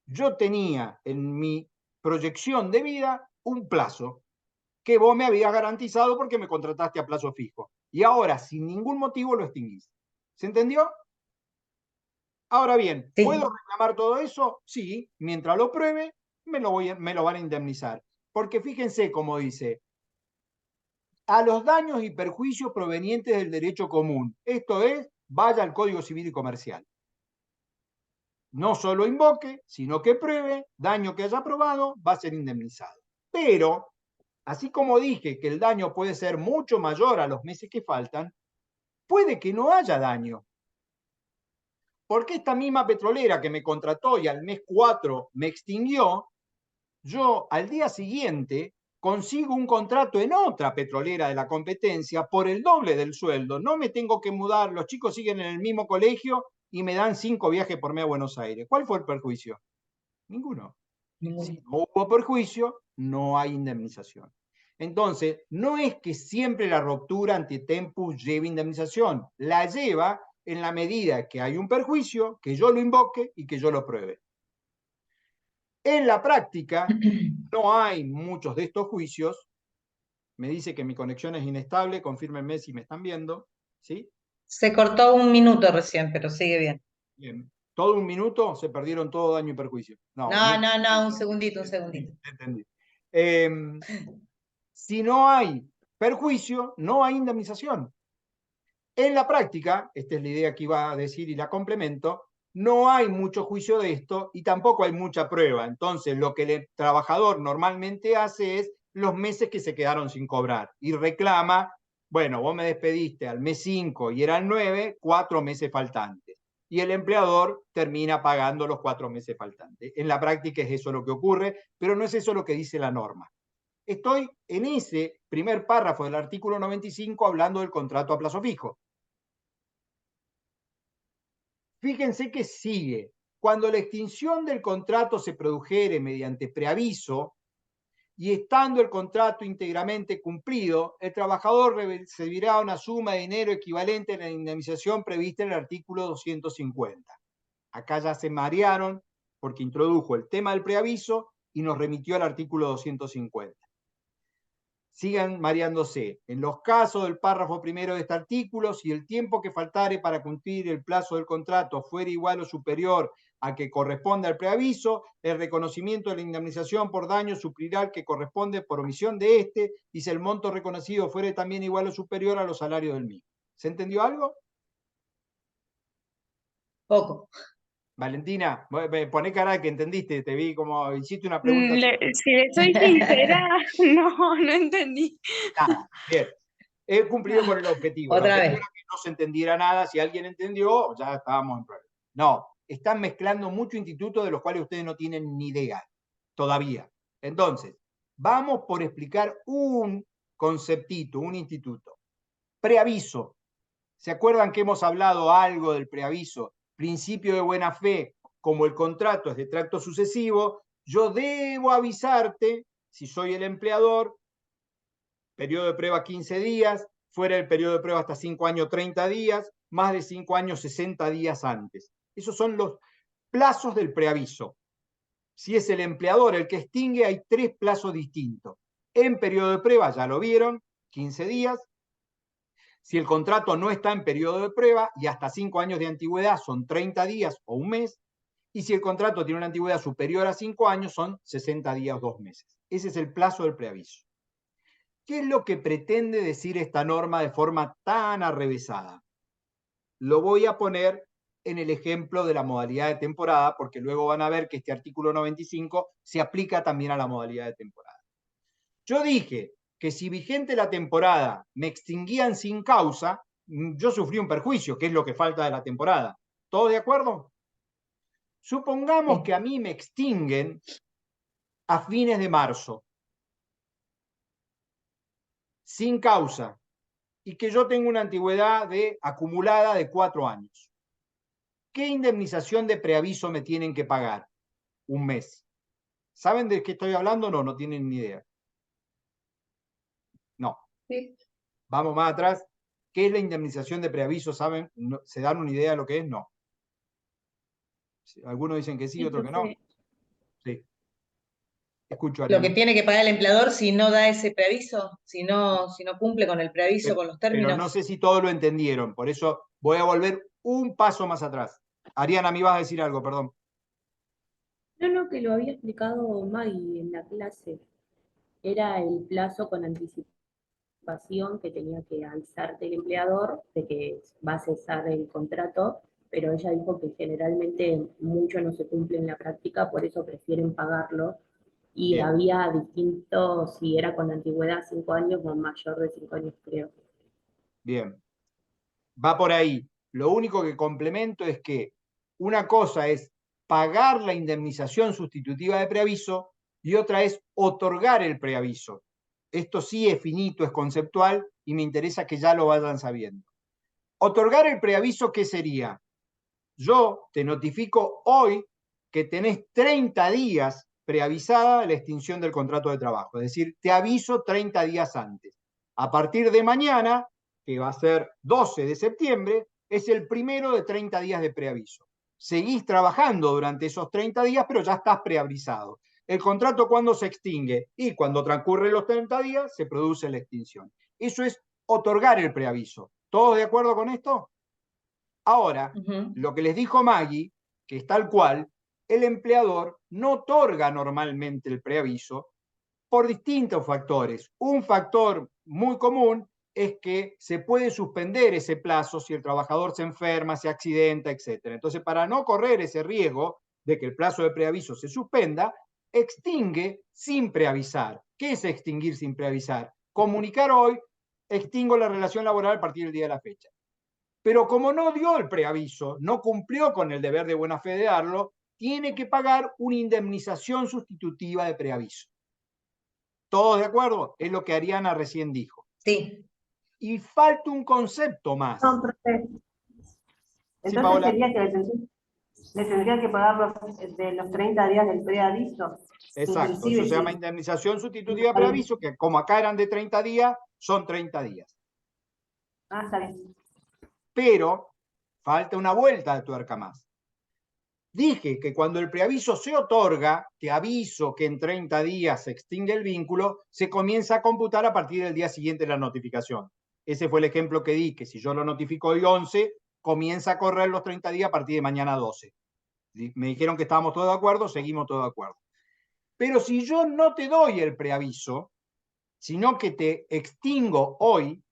Yo tenía en mi proyección de vida un plazo que vos me habías garantizado porque me contrataste a plazo fijo. Y ahora, sin ningún motivo, lo extinguís. ¿Se entendió? Ahora bien, Sí. ¿puedo reclamar todo eso? Sí, mientras lo pruebe, me lo van a indemnizar. Porque fíjense cómo dice, a los daños y perjuicios provenientes del derecho común. Esto es, vaya al Código Civil y Comercial. No solo invoque, sino que pruebe, daño que haya probado, va a ser indemnizado. Pero, así como dije que el daño puede ser mucho mayor a los meses que faltan, puede que no haya daño. Porque esta misma petrolera que me contrató y al mes 4 me extinguió, yo al día siguiente consigo un contrato en otra petrolera de la competencia por el doble del sueldo. No me tengo que mudar, los chicos siguen en el mismo colegio y me dan 5 viajes por mes a Buenos Aires. ¿Cuál fue el perjuicio? Ninguno. Si no hubo perjuicio, no hay indemnización. Entonces, no es que siempre la ruptura ante tempus lleve indemnización, la lleva en la medida que hay un perjuicio, que yo lo invoque y que yo lo pruebe. En la práctica, no hay muchos de estos juicios. Me dice que mi conexión es inestable, confírmenme si me están viendo, ¿sí? Se cortó un minuto recién, pero sigue bien. Bien. Todo un minuto, se perdieron todo daño y perjuicio. No, Un segundito. entendí. Si no hay perjuicio, no hay indemnización. En la práctica, esta es la idea que iba a decir y la complemento, no hay mucho juicio de esto y tampoco hay mucha prueba. Entonces, lo que el trabajador normalmente hace es los meses que se quedaron sin cobrar y reclama, bueno, vos me despediste al mes 5 y eran 9, 4 meses faltantes. Y el empleador termina pagando los 4 meses faltantes. En la práctica es eso lo que ocurre, pero no es eso lo que dice la norma. Estoy en ese primer párrafo del artículo 95 hablando del contrato a plazo fijo. Fíjense que sigue. Cuando la extinción del contrato se produjere mediante preaviso y estando el contrato íntegramente cumplido, el trabajador recibirá una suma de dinero equivalente a la indemnización prevista en el artículo 250. Acá ya se marearon porque introdujo el tema del preaviso y nos remitió al artículo 250. Sigan mareándose. En los casos del párrafo primero de este artículo, si el tiempo que faltare para cumplir el plazo del contrato fuera igual o superior a que corresponde al preaviso, el reconocimiento de la indemnización por daño suplirá al que corresponde por omisión de este, y si el monto reconocido fuere también igual o superior a los salarios del mismo. ¿Se entendió algo? Poco. Valentina, poné cara de que entendiste, te vi como hiciste una pregunta. Si le soy sincera, no entendí. Nada, bien. He cumplido con el objetivo. El Otra objetivo vez. era que no se entendiera nada. Si alguien entendió, ya estábamos en problema. No, están mezclando muchos institutos de los cuales ustedes no tienen ni idea todavía. Entonces, vamos por explicar un conceptito, un instituto. Preaviso. ¿Se acuerdan que hemos hablado algo del preaviso? Principio de buena fe, como el contrato es de tracto sucesivo, yo debo avisarte, si soy el empleador, periodo de prueba 15 días, fuera del periodo de prueba hasta 5 años 30 días, más de 5 años 60 días antes. Esos son los plazos del preaviso. Si es el empleador el que extingue, hay 3 plazos distintos. En periodo de prueba, ya lo vieron, 15 días. Si el contrato no está en periodo de prueba y hasta 5 años de antigüedad son 30 días o un mes. Y si el contrato tiene una antigüedad superior a 5 años, son 60 días o 2 meses. Ese es el plazo del preaviso. ¿Qué es lo que pretende decir esta norma de forma tan arrevesada? Lo voy a poner en el ejemplo de la modalidad de temporada, porque luego van a ver que este artículo 95 se aplica también a la modalidad de temporada. Yo dije que si vigente la temporada me extinguían sin causa, yo sufrí un perjuicio, que es lo que falta de la temporada. ¿Todos de acuerdo? Supongamos que a mí me extinguen a fines de marzo, sin causa, y que yo tengo una antigüedad acumulada de 4 años. ¿Qué indemnización de preaviso me tienen que pagar? Un mes. ¿Saben de qué estoy hablando? No tienen ni idea. No. Sí. Vamos más atrás. ¿Qué es la indemnización de preaviso? ¿Saben? No, ¿se dan una idea de lo que es? No. Algunos dicen que sí, otros que no. Sí. Escucho, Lo que Ariana. tiene que pagar el empleador si no da ese preaviso, si no cumple con el preaviso, con los Pero no términos. sé si todos lo entendieron, por eso voy a volver un paso más atrás. Ariana, me ibas a decir algo, perdón. No, que lo había explicado Maggie en la clase. Era el plazo con anticipación que tenía que avisarte el empleador de que va a cesar el contrato, pero ella dijo que generalmente mucho no se cumple en la práctica, por eso prefieren pagarlo. Y Bien. había distintos, si era con antigüedad 5 años o mayor de 5 años, creo. Bien. Va por ahí. Lo único que complemento es que una cosa es pagar la indemnización sustitutiva de preaviso y otra es otorgar el preaviso. Esto sí es finito, es conceptual y me interesa que ya lo vayan sabiendo. Otorgar el preaviso, ¿qué sería? Yo te notifico hoy que tenés 30 días preavisada la extinción del contrato de trabajo. Es decir, te aviso 30 días antes. A partir de mañana, que va a ser 12 de septiembre, es el primero de 30 días de preaviso. Seguís trabajando durante esos 30 días, pero ya estás preavisado. El contrato, ¿cuándo se extingue? Y cuando transcurren los 30 días, se produce la extinción. Eso es otorgar el preaviso. ¿Todos de acuerdo con esto? Ahora, lo que les dijo Maggie, que es tal cual, el empleador no otorga normalmente el preaviso por distintos factores. Un factor muy común es que se puede suspender ese plazo si el trabajador se enferma, se accidenta, etc. Entonces, para no correr ese riesgo de que el plazo de preaviso se suspenda, extingue sin preavisar. ¿Qué es extinguir sin preavisar? Comunicar hoy, extingo la relación laboral a partir del día de la fecha. Pero como no dio el preaviso, no cumplió con el deber de buena fe de darlo, tiene que pagar una indemnización sustitutiva de preaviso. ¿Todos de acuerdo? Es lo que Ariana recién dijo. Sí. Y falta un concepto más. No, profe. Sí, Entonces Paola. sería que le tendría que pagar de los 30 días del preaviso. Exacto, Inclusive eso se llama si indemnización sustitutiva de preaviso, que como acá eran de 30 días, son 30 días. Ah, está bien. Pero falta una vuelta de tuerca más. Dije que cuando el preaviso se otorga, te aviso que en 30 días se extingue el vínculo, se comienza a computar a partir del día siguiente de la notificación. Ese fue el ejemplo que di, que si yo lo notifico hoy 11, comienza a correr los 30 días a partir de mañana 12. Me dijeron que estábamos todos de acuerdo, seguimos todos de acuerdo. Pero si yo no te doy el preaviso, sino que te extingo hoy,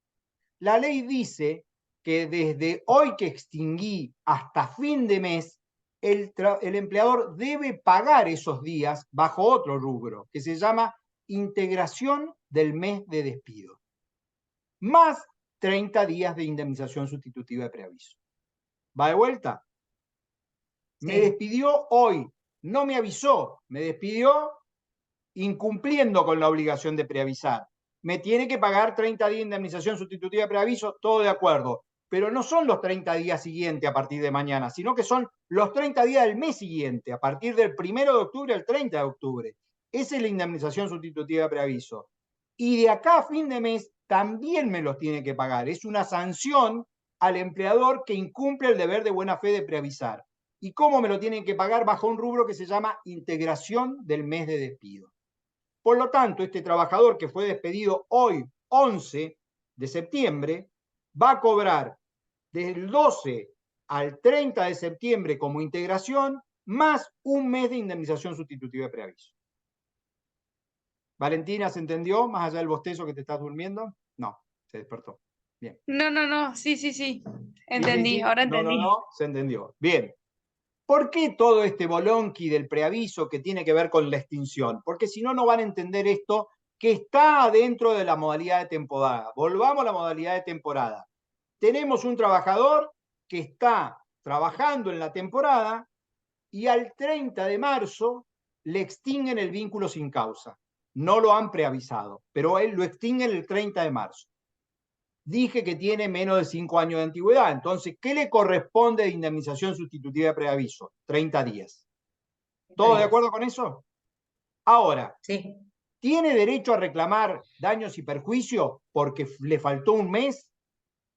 la ley dice que desde hoy que extinguí hasta fin de mes, el empleador debe pagar esos días bajo otro rubro, que se llama integración del mes de despido, más 30 días de indemnización sustitutiva de preaviso. ¿Va de vuelta? Sí. Me despidió hoy, no me avisó, me despidió incumpliendo con la obligación de preavisar. Me tiene que pagar 30 días de indemnización sustitutiva de preaviso, todo de acuerdo. Pero no son los 30 días siguientes a partir de mañana, sino que son los 30 días del mes siguiente, a partir del 1 de octubre al 30 de octubre. Esa es la indemnización sustitutiva de preaviso. Y de acá a fin de mes también me los tiene que pagar. Es una sanción al empleador que incumple el deber de buena fe de preavisar. ¿Y cómo me lo tienen que pagar? Bajo un rubro que se llama integración del mes de despido. Por lo tanto, este trabajador que fue despedido hoy, 11 de septiembre, va a cobrar del 12 al 30 de septiembre como integración, más un mes de indemnización sustitutiva de preaviso. Valentina, ¿se entendió? Más allá del bostezo que te estás durmiendo. No, se despertó. Bien. No, sí. Entendí, Sí. ahora entendí. No, se entendió. Bien. ¿Por qué todo este bolonqui del preaviso que tiene que ver con la extinción? Porque si no, no van a entender esto que está dentro de la modalidad de temporada. Volvamos a la modalidad de temporada. Tenemos un trabajador que está trabajando en la temporada y al 30 de marzo le extinguen el vínculo sin causa. No lo han preavisado, pero él lo extinguen el 30 de marzo. Dije que tiene menos de 5 años de antigüedad. Entonces, ¿qué le corresponde de indemnización sustitutiva de preaviso? 30 días. ¿Todos de acuerdo con eso? Ahora, Sí. ¿tiene derecho a reclamar daños y perjuicios porque le faltó un mes?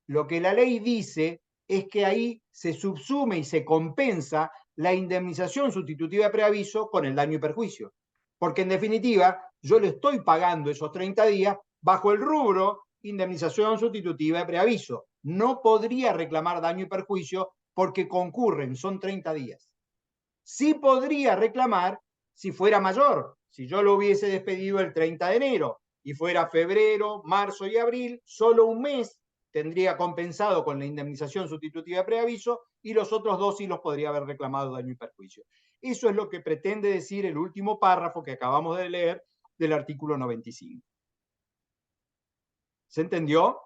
Lo que la ley dice es que ahí se subsume y se compensa la indemnización sustitutiva de preaviso con el daño y perjuicio. Porque en definitiva, yo le estoy pagando esos 30 días bajo el rubro indemnización sustitutiva de preaviso. No podría reclamar daño y perjuicio porque concurren, son 30 días. Sí podría reclamar si fuera mayor, si yo lo hubiese despedido el 30 de enero y fuera febrero, marzo y abril, solo un mes tendría compensado con la indemnización sustitutiva de preaviso y los otros 2 sí los podría haber reclamado daño y perjuicio. Eso es lo que pretende decir el último párrafo que acabamos de leer del artículo 95. ¿Se entendió?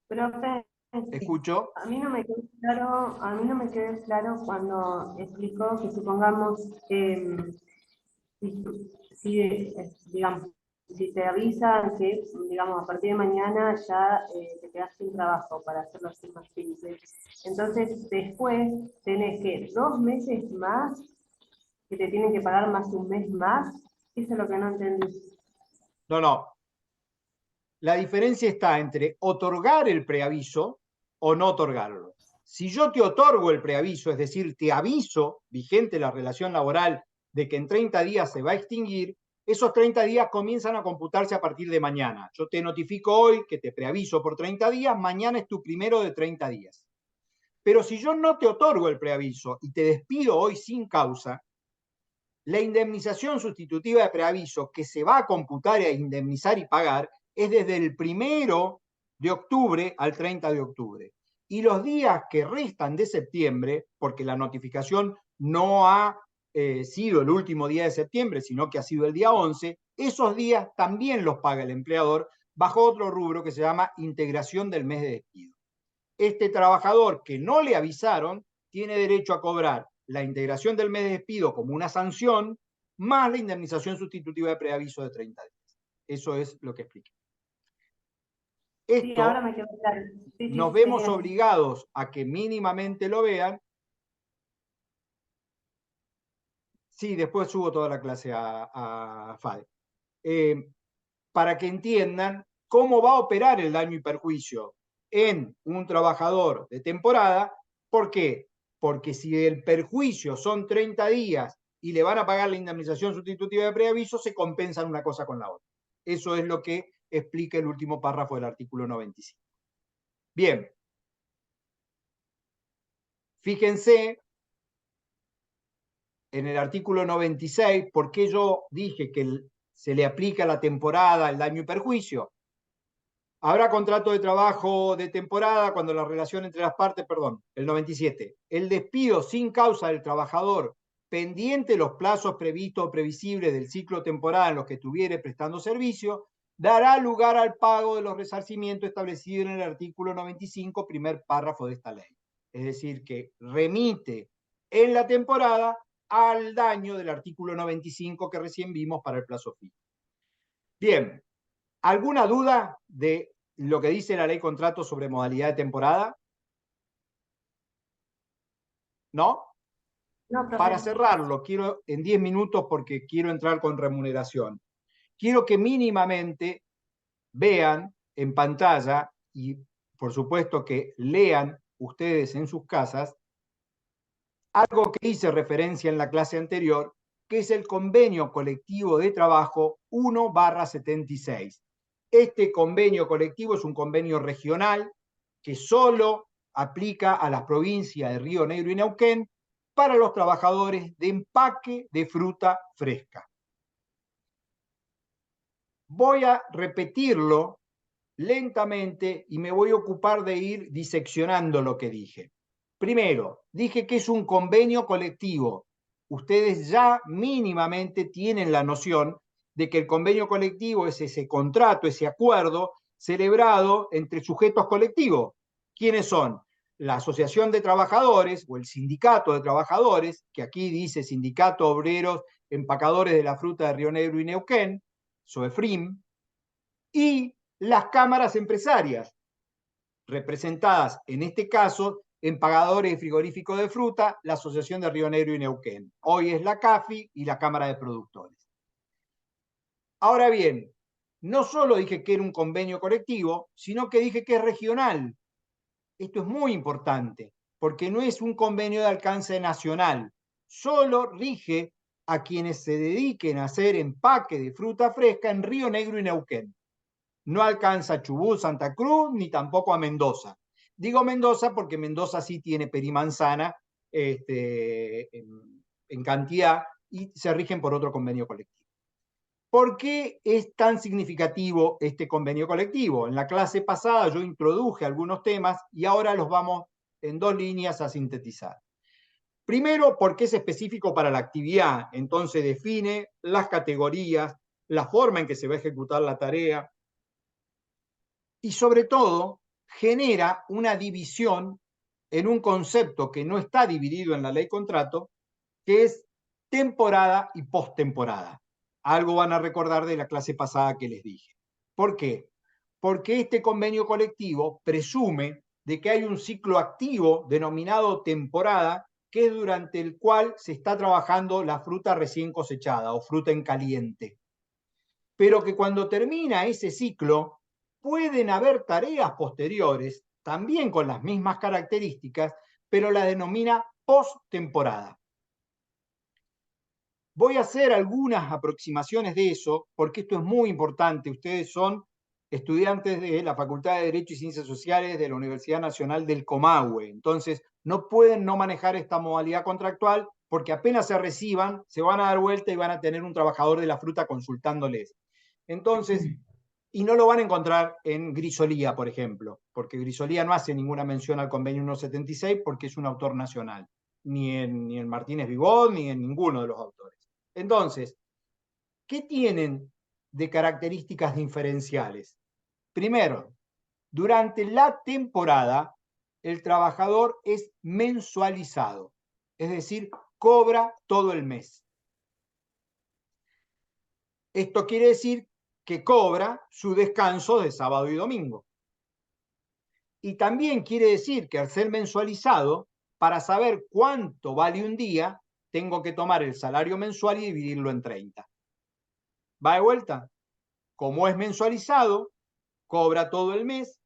Profe, Escucho. a mí no me quedó claro cuando explicó que supongamos digamos, si te avisan que, digamos, a partir de mañana ya te quedas sin trabajo, para hacerlo así más simple. Entonces, después tenés que 2 meses más, que te tienen que pagar más un mes más. Eso es lo que no entendí. No. La diferencia está entre otorgar el preaviso o no otorgarlo. Si yo te otorgo el preaviso, es decir, te aviso, vigente la relación laboral, de que en 30 días se va a extinguir, esos 30 días comienzan a computarse a partir de mañana. Yo te notifico hoy que te preaviso por 30 días, mañana es tu primero de 30 días. Pero si yo no te otorgo el preaviso y te despido hoy sin causa, la indemnización sustitutiva de preaviso que se va a computar e indemnizar y pagar es desde el 1 de octubre al 30 de octubre. Y los días que restan de septiembre, porque la notificación no ha sido el último día de septiembre, sino que ha sido el día 11, esos días también los paga el empleador bajo otro rubro que se llama integración del mes de despido. Este trabajador que no le avisaron tiene derecho a cobrar la integración del mes de despido como una sanción, más la indemnización sustitutiva de preaviso de 30 días. Eso es lo que expliqué. Sí, ahora Esto me quedó claro. Sí, nos sí, vemos genial. obligados a que mínimamente lo vean. Sí, después subo toda la clase a FADE. Para que entiendan cómo va a operar el daño y perjuicio en un trabajador de temporada. ¿Por qué? Porque si el perjuicio son 30 días y le van a pagar la indemnización sustitutiva de preaviso, se compensan una cosa con la otra. Eso es lo que explica el último párrafo del artículo 95. Bien. Fíjense en el artículo 96, ¿por qué yo dije que se le aplica a la temporada el daño y perjuicio? Habrá contrato de trabajo de temporada cuando la relación entre las partes, el 97. El despido sin causa del trabajador pendiente los plazos previstos o previsibles del ciclo temporal en los que estuviere prestando servicio, dará lugar al pago de los resarcimientos establecidos en el artículo 95, primer párrafo de esta ley. Es decir, que remite en la temporada al daño del artículo 95 que recién vimos para el plazo fijo. Bien. ¿Alguna duda de lo que dice la ley contrato sobre modalidad de temporada? ¿No? No, profe. Para cerrarlo, quiero en 10 minutos porque quiero entrar con remuneración. Quiero que mínimamente vean en pantalla y por supuesto que lean ustedes en sus casas algo que hice referencia en la clase anterior, que es el convenio colectivo de trabajo 1/76. Este convenio colectivo es un convenio regional que solo aplica a las provincias de Río Negro y Neuquén para los trabajadores de empaque de fruta fresca. Voy a repetirlo lentamente y me voy a ocupar de ir diseccionando lo que dije. Primero, dije que es un convenio colectivo. Ustedes ya mínimamente tienen la noción de que el convenio colectivo es ese contrato, ese acuerdo celebrado entre sujetos colectivos. ¿Quiénes son? la Asociación de Trabajadores o el Sindicato de Trabajadores, que aquí dice Sindicato Obreros Empacadores de la Fruta de Río Negro y Neuquén, SOEFRIM, y las cámaras empresarias, representadas en este caso Empacadores y Frigoríficos de Fruta, la Asociación de Río Negro y Neuquén. Hoy es la CAFI y la Cámara de Productores. Ahora bien, no solo dije que era un convenio colectivo, sino que dije que es regional. Esto es muy importante, porque no es un convenio de alcance nacional, solo rige a quienes se dediquen a hacer empaque de fruta fresca en Río Negro y Neuquén. No alcanza a Chubut, Santa Cruz, ni tampoco a Mendoza. Digo Mendoza porque Mendoza sí tiene perimanzana en cantidad y se rigen por otro convenio colectivo. ¿Por qué es tan significativo este convenio colectivo? En la clase pasada yo introduje algunos temas y ahora los vamos en 2 líneas a sintetizar. Primero, porque es específico para la actividad, entonces define las categorías, la forma en que se va a ejecutar la tarea y sobre todo genera una división en un concepto que no está dividido en la ley contrato, que es temporada y postemporada. Algo van a recordar de la clase pasada que les dije. ¿Por qué? Porque este convenio colectivo presume de que hay un ciclo activo denominado temporada, que es durante el cual se está trabajando la fruta recién cosechada o fruta en caliente. Pero que cuando termina ese ciclo, pueden haber tareas posteriores, también con las mismas características, pero la denomina postemporada. Voy a hacer algunas aproximaciones de eso, porque esto es muy importante. Ustedes son estudiantes de la Facultad de Derecho y Ciencias Sociales de la Universidad Nacional del Comahue. Entonces, no pueden no manejar esta modalidad contractual, porque apenas se reciban, se van a dar vuelta y van a tener un trabajador de la fruta consultándoles. Entonces, y no lo van a encontrar en Grisolía, por ejemplo, porque Grisolía no hace ninguna mención al convenio 176 porque es un autor nacional, ni en Martínez Vivod, ni en ninguno de los autores. Entonces, ¿qué tienen de características diferenciales? Primero, durante la temporada, el trabajador es mensualizado, es decir, cobra todo el mes. Esto quiere decir que cobra su descanso de sábado y domingo. Y también quiere decir que al ser mensualizado, para saber cuánto vale un día, tengo que tomar el salario mensual y dividirlo en 30. ¿Va de vuelta? Como es mensualizado, cobra todo el mes,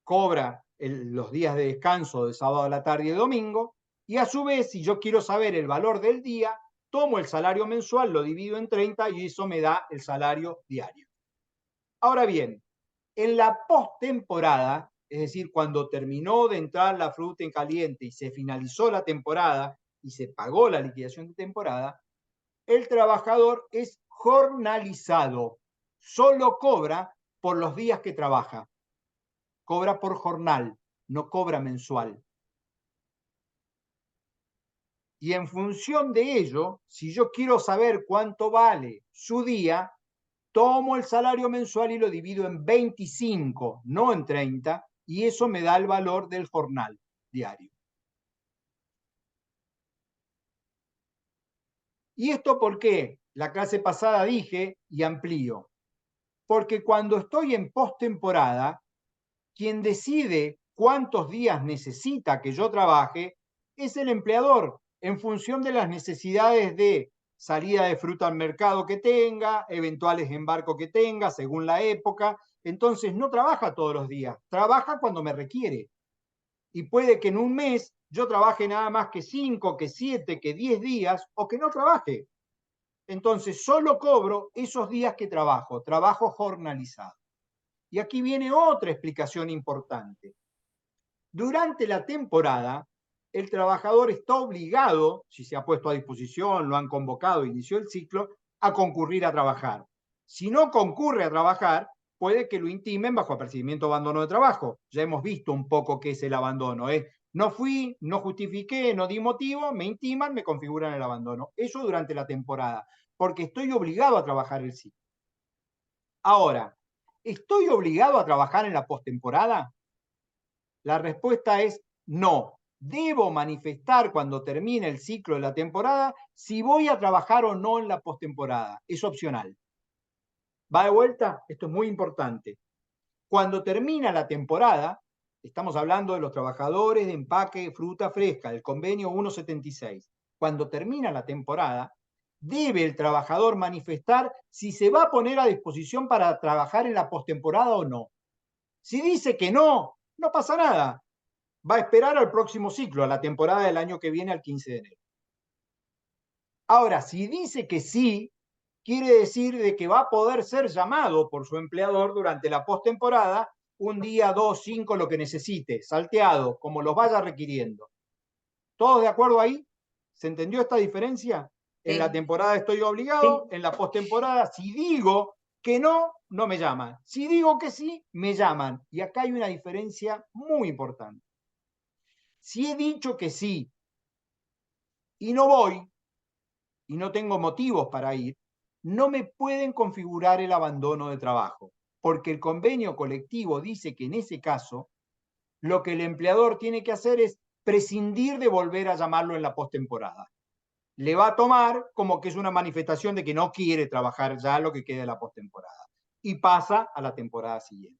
cobra los días de descanso de sábado a la tarde y de domingo, y a su vez, si yo quiero saber el valor del día, tomo el salario mensual, lo divido en 30 y eso me da el salario diario. Ahora bien, en la postemporada, es decir, cuando terminó de entrar la fruta en caliente y se finalizó la temporada y se pagó la liquidación de temporada, el trabajador es jornalizado, solo cobra por los días que trabaja, cobra por jornal, no cobra mensual. Y en función de ello, si yo quiero saber cuánto vale su día, tomo el salario mensual y lo divido en 25, no en 30, y eso me da el valor del jornal diario. ¿Y esto por qué? La clase pasada dije y amplío. Porque cuando estoy en postemporada, quien decide cuántos días necesita que yo trabaje es el empleador, en función de las necesidades de salida de fruta al mercado que tenga, eventuales embarcos que tenga, según la época. Entonces no trabaja todos los días, trabaja cuando me requiere. Y puede que en un mes yo trabaje nada más que 5, que 7, que 10 días o que no trabaje. Entonces solo cobro esos días que trabajo jornalizado. Y aquí viene otra explicación importante. Durante la temporada, el trabajador está obligado, si se ha puesto a disposición, lo han convocado, inició el ciclo, a concurrir a trabajar. Si no concurre a trabajar, puede que lo intimen bajo apercibimiento de abandono de trabajo. Ya hemos visto un poco qué es el abandono. No fui, no justifiqué, no di motivo, me intiman, me configuran el abandono. Eso durante la temporada, porque estoy obligado a trabajar el ciclo. Ahora, ¿estoy obligado a trabajar en la postemporada? La respuesta es no. Debo manifestar cuando termine el ciclo de la temporada si voy a trabajar o no en la postemporada. Es opcional. ¿Va de vuelta? Esto es muy importante. Cuando termina la temporada, estamos hablando de los trabajadores de empaque de fruta fresca, del convenio 176. Cuando termina la temporada, debe el trabajador manifestar si se va a poner a disposición para trabajar en la postemporada o no. Si dice que no, no pasa nada. Va a esperar al próximo ciclo, a la temporada del año que viene, al 15 de enero. Ahora, si dice que sí, quiere decir de que va a poder ser llamado por su empleador durante la postemporada, un día, 2, 5, lo que necesite, salteado, como los vaya requiriendo. ¿Todos de acuerdo ahí? ¿Se entendió esta diferencia? En la temporada estoy obligado, en la postemporada, si digo que no, no me llaman. Si digo que sí, me llaman. Y acá hay una diferencia muy importante. Si he dicho que sí y no voy, y no tengo motivos para ir, no me pueden configurar el abandono de trabajo, porque el convenio colectivo dice que en ese caso lo que el empleador tiene que hacer es prescindir de volver a llamarlo en la postemporada. Le va a tomar como que es una manifestación de que no quiere trabajar ya lo que queda de la postemporada y pasa a la temporada siguiente.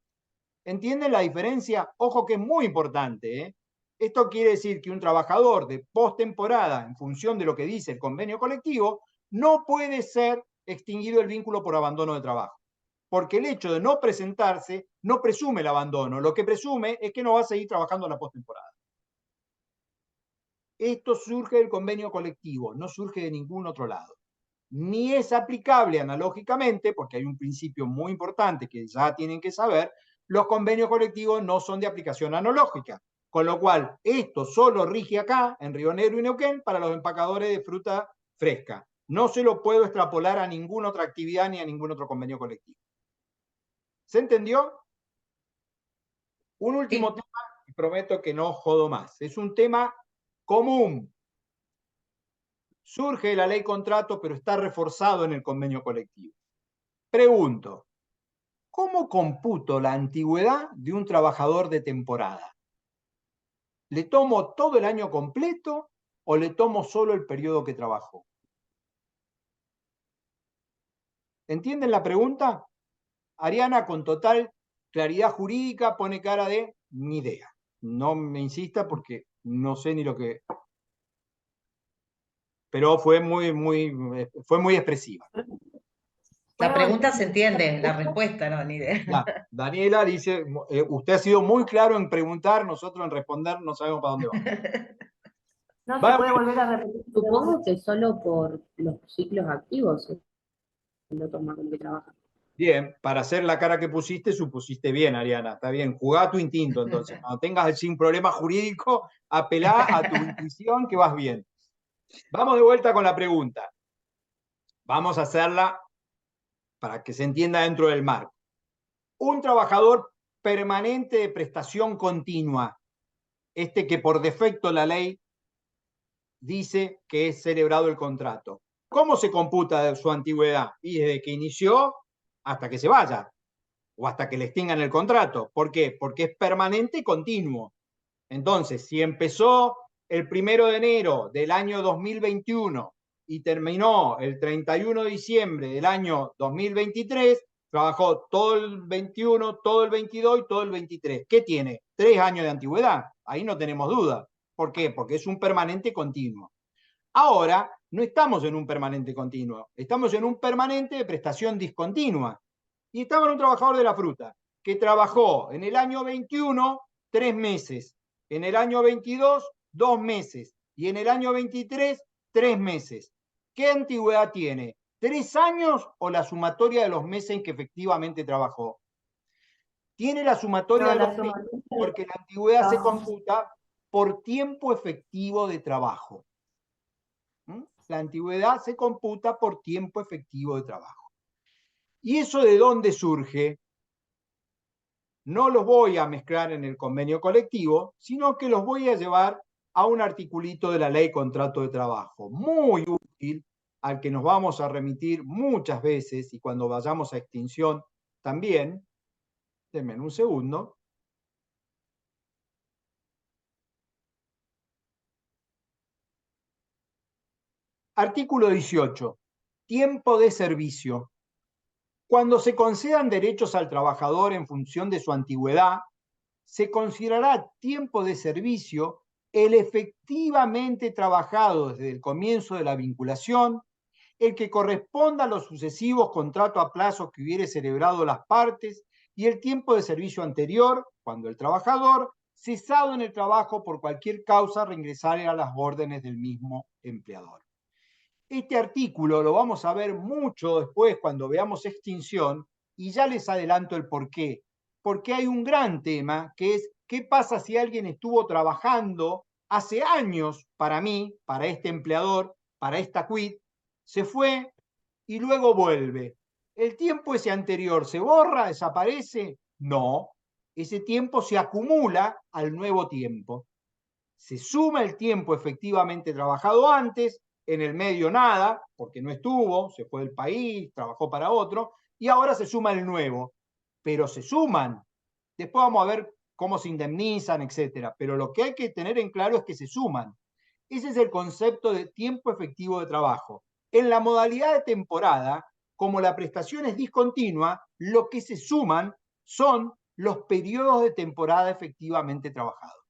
¿Entienden la diferencia? Ojo que es muy importante, ¿eh? Esto quiere decir que un trabajador de postemporada, en función de lo que dice el convenio colectivo, no puede ser extinguido el vínculo por abandono de trabajo. Porque el hecho de no presentarse no presume el abandono. Lo que presume es que no va a seguir trabajando en la postemporada. Esto surge del convenio colectivo, no surge de ningún otro lado. Ni es aplicable analógicamente, porque hay un principio muy importante que ya tienen que saber, los convenios colectivos no son de aplicación analógica. Con lo cual, esto solo rige acá, en Río Negro y Neuquén, para los empacadores de fruta fresca. No se lo puedo extrapolar a ninguna otra actividad ni a ningún otro convenio colectivo. ¿Se entendió? Un último tema, y prometo que no jodo más. Es un tema común. Surge de la ley contrato, pero está reforzado en el convenio colectivo. Pregunto, ¿cómo computo la antigüedad de un trabajador de temporada? ¿Le tomo todo el año completo o le tomo solo el periodo que trabajó? ¿Entienden la pregunta? Ariana, con total claridad jurídica, pone cara de ni idea. No me insista porque no sé ni lo que... Pero fue muy expresiva. La pregunta se entiende, la respuesta no, ni idea. Ya, Daniela dice, usted ha sido muy claro en preguntar, nosotros en responder no sabemos para dónde vamos. No, se puede volver a repetir. Supongo que solo por los ciclos activos es lo toma con que trabaja. Bien, para hacer la cara que pusiste, supusiste bien, Ariana. Está bien, jugá a tu instinto, entonces. Cuando tengas sin problema jurídico, apelá a tu intuición que vas bien. Vamos de vuelta con la pregunta. Vamos a hacerla para que se entienda dentro del marco. Un trabajador permanente de prestación continua, este que por defecto la ley dice que es celebrado el contrato. ¿Cómo se computa su antigüedad? Y desde que inició hasta que se vaya, o hasta que le extingan el contrato. ¿Por qué? Porque es permanente y continuo. Entonces, si empezó el 1 de enero del año 2021 y terminó el 31 de diciembre del año 2023, trabajó todo el 21, todo el 22 y todo el 23. ¿Qué tiene? 3 años de antigüedad. Ahí no tenemos duda. ¿Por qué? Porque es un permanente continuo. Ahora, no estamos en un permanente continuo, estamos en un permanente de prestación discontinua. Y estaba en un trabajador de la fruta que trabajó en el año 21 3 meses, en el año 22 2 meses y en el año 23 3 meses. ¿Qué antigüedad tiene? ¿3 años o la sumatoria de los meses en que efectivamente trabajó? Tiene la sumatoria de los meses porque la antigüedad se computa por tiempo efectivo de trabajo. La antigüedad se computa por tiempo efectivo de trabajo. ¿Y eso de dónde surge? No los voy a mezclar en el convenio colectivo, sino que los voy a llevar a un articulito de la ley contrato de trabajo, muy útil, al que nos vamos a remitir muchas veces y cuando vayamos a extinción también. Denme un segundo. Artículo 18. Tiempo de servicio. Cuando se concedan derechos al trabajador en función de su antigüedad, se considerará tiempo de servicio el efectivamente trabajado desde el comienzo de la vinculación, el que corresponda a los sucesivos contratos a plazo que hubiere celebrado las partes y el tiempo de servicio anterior, cuando el trabajador, cesado en el trabajo por cualquier causa, reingresare a las órdenes del mismo empleador. Este artículo lo vamos a ver mucho después cuando veamos extinción, y ya les adelanto el porqué. Porque hay un gran tema que es qué pasa si alguien estuvo trabajando hace años para mí, para este empleador, para esta quit, se fue y luego vuelve. ¿El tiempo ese anterior se borra, desaparece? No, ese tiempo se acumula al nuevo tiempo. Se suma el tiempo efectivamente trabajado antes, en el medio nada, porque no estuvo, se fue del país, trabajó para otro, y ahora se suma el nuevo. Pero se suman. Después vamos a ver cómo se indemnizan, etcétera. Pero lo que hay que tener en claro es que se suman. Ese es el concepto de tiempo efectivo de trabajo. En la modalidad de temporada, como la prestación es discontinua, lo que se suman son los periodos de temporada efectivamente trabajados.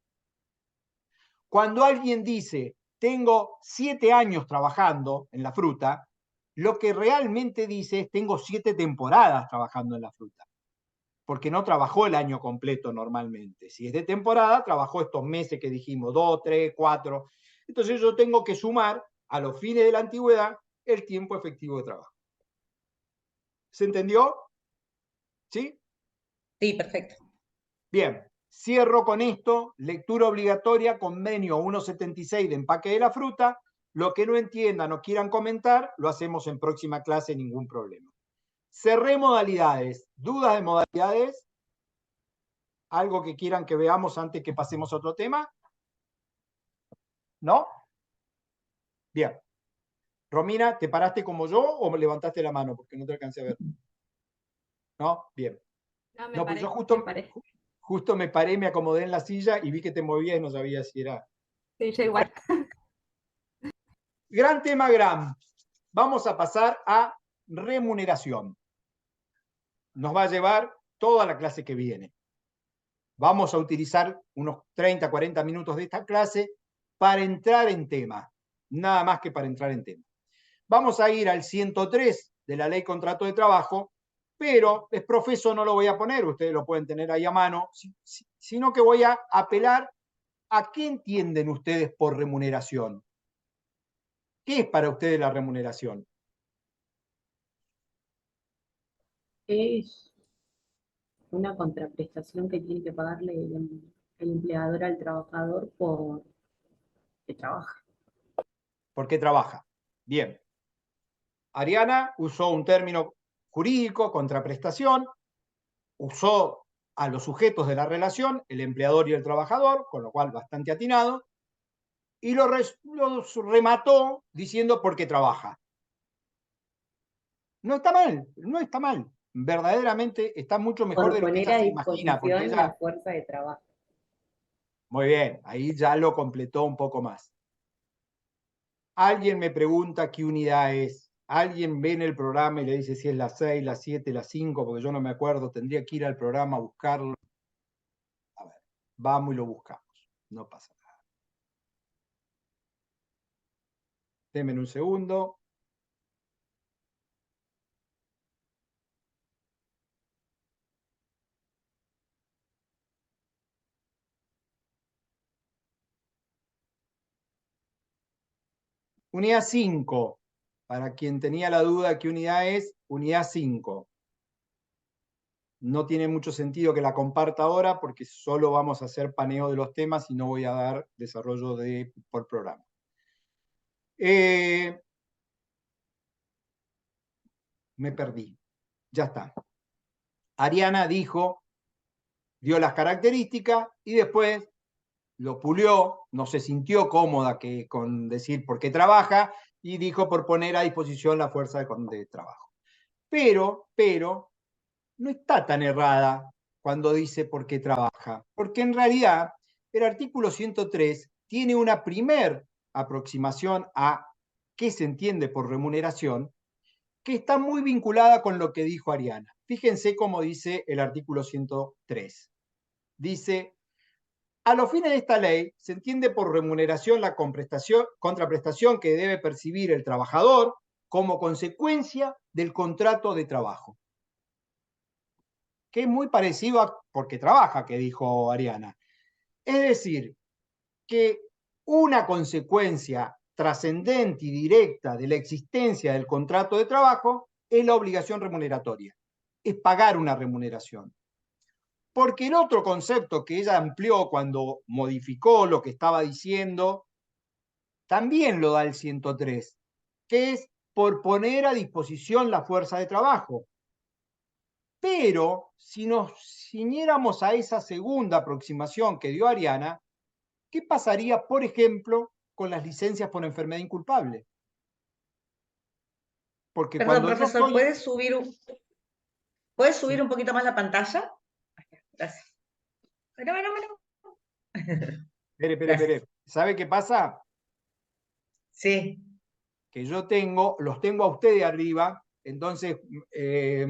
Cuando alguien dice, tengo 7 años trabajando en la fruta, lo que realmente dice es, tengo 7 temporadas trabajando en la fruta. Porque no trabajó el año completo normalmente. Si es de temporada, trabajó estos meses que dijimos, 2, 3, 4. Entonces yo tengo que sumar a los fines de la antigüedad el tiempo efectivo de trabajo. ¿Se entendió? ¿Sí? Sí, perfecto. Bien, cierro con esto, lectura obligatoria, convenio 176 de empaque de la fruta. Lo que no entiendan o quieran comentar, lo hacemos en próxima clase, ningún problema. Cerré modalidades. ¿Dudas de modalidades? ¿Algo que quieran que veamos antes que pasemos a otro tema? ¿No? Bien. Romina, ¿te paraste como yo o me levantaste la mano? Porque no te alcancé a ver. ¿No? Bien. No, No, pues yo paré. justo me paré, me acomodé en la silla y vi que te movías y no sabía si era... Sí, yo igual. Gran tema, gran. Vamos a pasar a remuneración. Nos va a llevar toda la clase que viene. Vamos a utilizar unos 30, 40 minutos de esta clase para entrar en tema. Nada más que para entrar en tema. Vamos a ir al 103 de la Ley Contrato de Trabajo, pero es profeso, no lo voy a poner, ustedes lo pueden tener ahí a mano, sino que voy a apelar a qué entienden ustedes por remuneración. ¿Qué es para ustedes la remuneración? Es una contraprestación que tiene que pagarle el empleador al trabajador por que trabaja. ¿Por qué trabaja? Bien. Ariana usó un término jurídico, contraprestación, usó a los sujetos de la relación, el empleador y el trabajador, con lo cual bastante atinado, y los remató diciendo por qué trabaja. No está mal, no está mal. Verdaderamente está mucho mejor Por de lo que poner ella a se imagina, porque disposición ella... la fuerza de trabajo. Muy bien, ahí ya lo completó un poco más. Alguien me pregunta qué unidad es. Alguien ve en el programa y le dice si es la 6, la 7, la 5, porque yo no me acuerdo, tendría que ir al programa a buscarlo. A ver, vamos y lo buscamos, no pasa nada. Denme un segundo. Unidad 5. Para quien tenía la duda qué unidad es, unidad 5. No tiene mucho sentido que la comparta ahora porque solo vamos a hacer paneo de los temas y no voy a dar desarrollo por programa. Me perdí. Ya está. Ariana dijo, dio las características y después lo pulió, no se sintió cómoda con decir por qué trabaja y dijo por poner a disposición la fuerza de trabajo. Pero, no está tan errada cuando dice por qué trabaja, porque en realidad el artículo 103 tiene una primer aproximación a qué se entiende por remuneración, que está muy vinculada con lo que dijo Ariana. Fíjense cómo dice el artículo 103. Dice, a los fines de esta ley se entiende por remuneración la contraprestación que debe percibir el trabajador como consecuencia del contrato de trabajo. Que es muy parecido a porque trabaja, que dijo Ariana. Es decir, que una consecuencia trascendente y directa de la existencia del contrato de trabajo es la obligación remuneratoria, es pagar una remuneración. Porque el otro concepto que ella amplió cuando modificó lo que estaba diciendo, también lo da el 103, que es por poner a disposición la fuerza de trabajo. Pero si nos ciñéramos a esa segunda aproximación que dio Ariana, ¿qué pasaría, por ejemplo, con las licencias por enfermedad inculpable? Porque Perdón, cuando yo profesor, estoy... ¿puedes subir un poquito más la pantalla? Gracias. Pero. Espere. ¿Sabe qué pasa? Sí. Que yo los tengo a ustedes arriba, entonces yo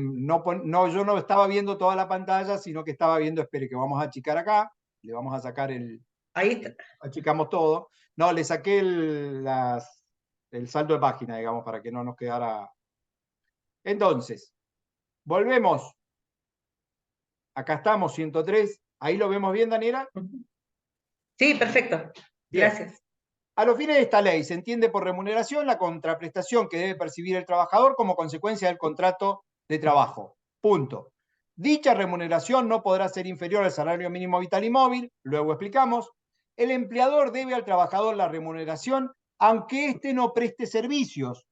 no estaba viendo toda la pantalla, sino que estaba viendo, espere, que vamos a achicar acá, le vamos a sacar Ahí está. achicamos todo. No, le saqué el salto de página, digamos, para que no nos quedara... Entonces, volvemos. Acá estamos, 103. ¿Ahí lo vemos bien, Daniela? Sí, perfecto. Bien. Gracias. A los fines de esta ley se entiende por remuneración la contraprestación que debe percibir el trabajador como consecuencia del contrato de trabajo. Punto. Dicha remuneración no podrá ser inferior al salario mínimo vital y móvil, luego explicamos. El empleador debe al trabajador la remuneración aunque éste no preste servicios,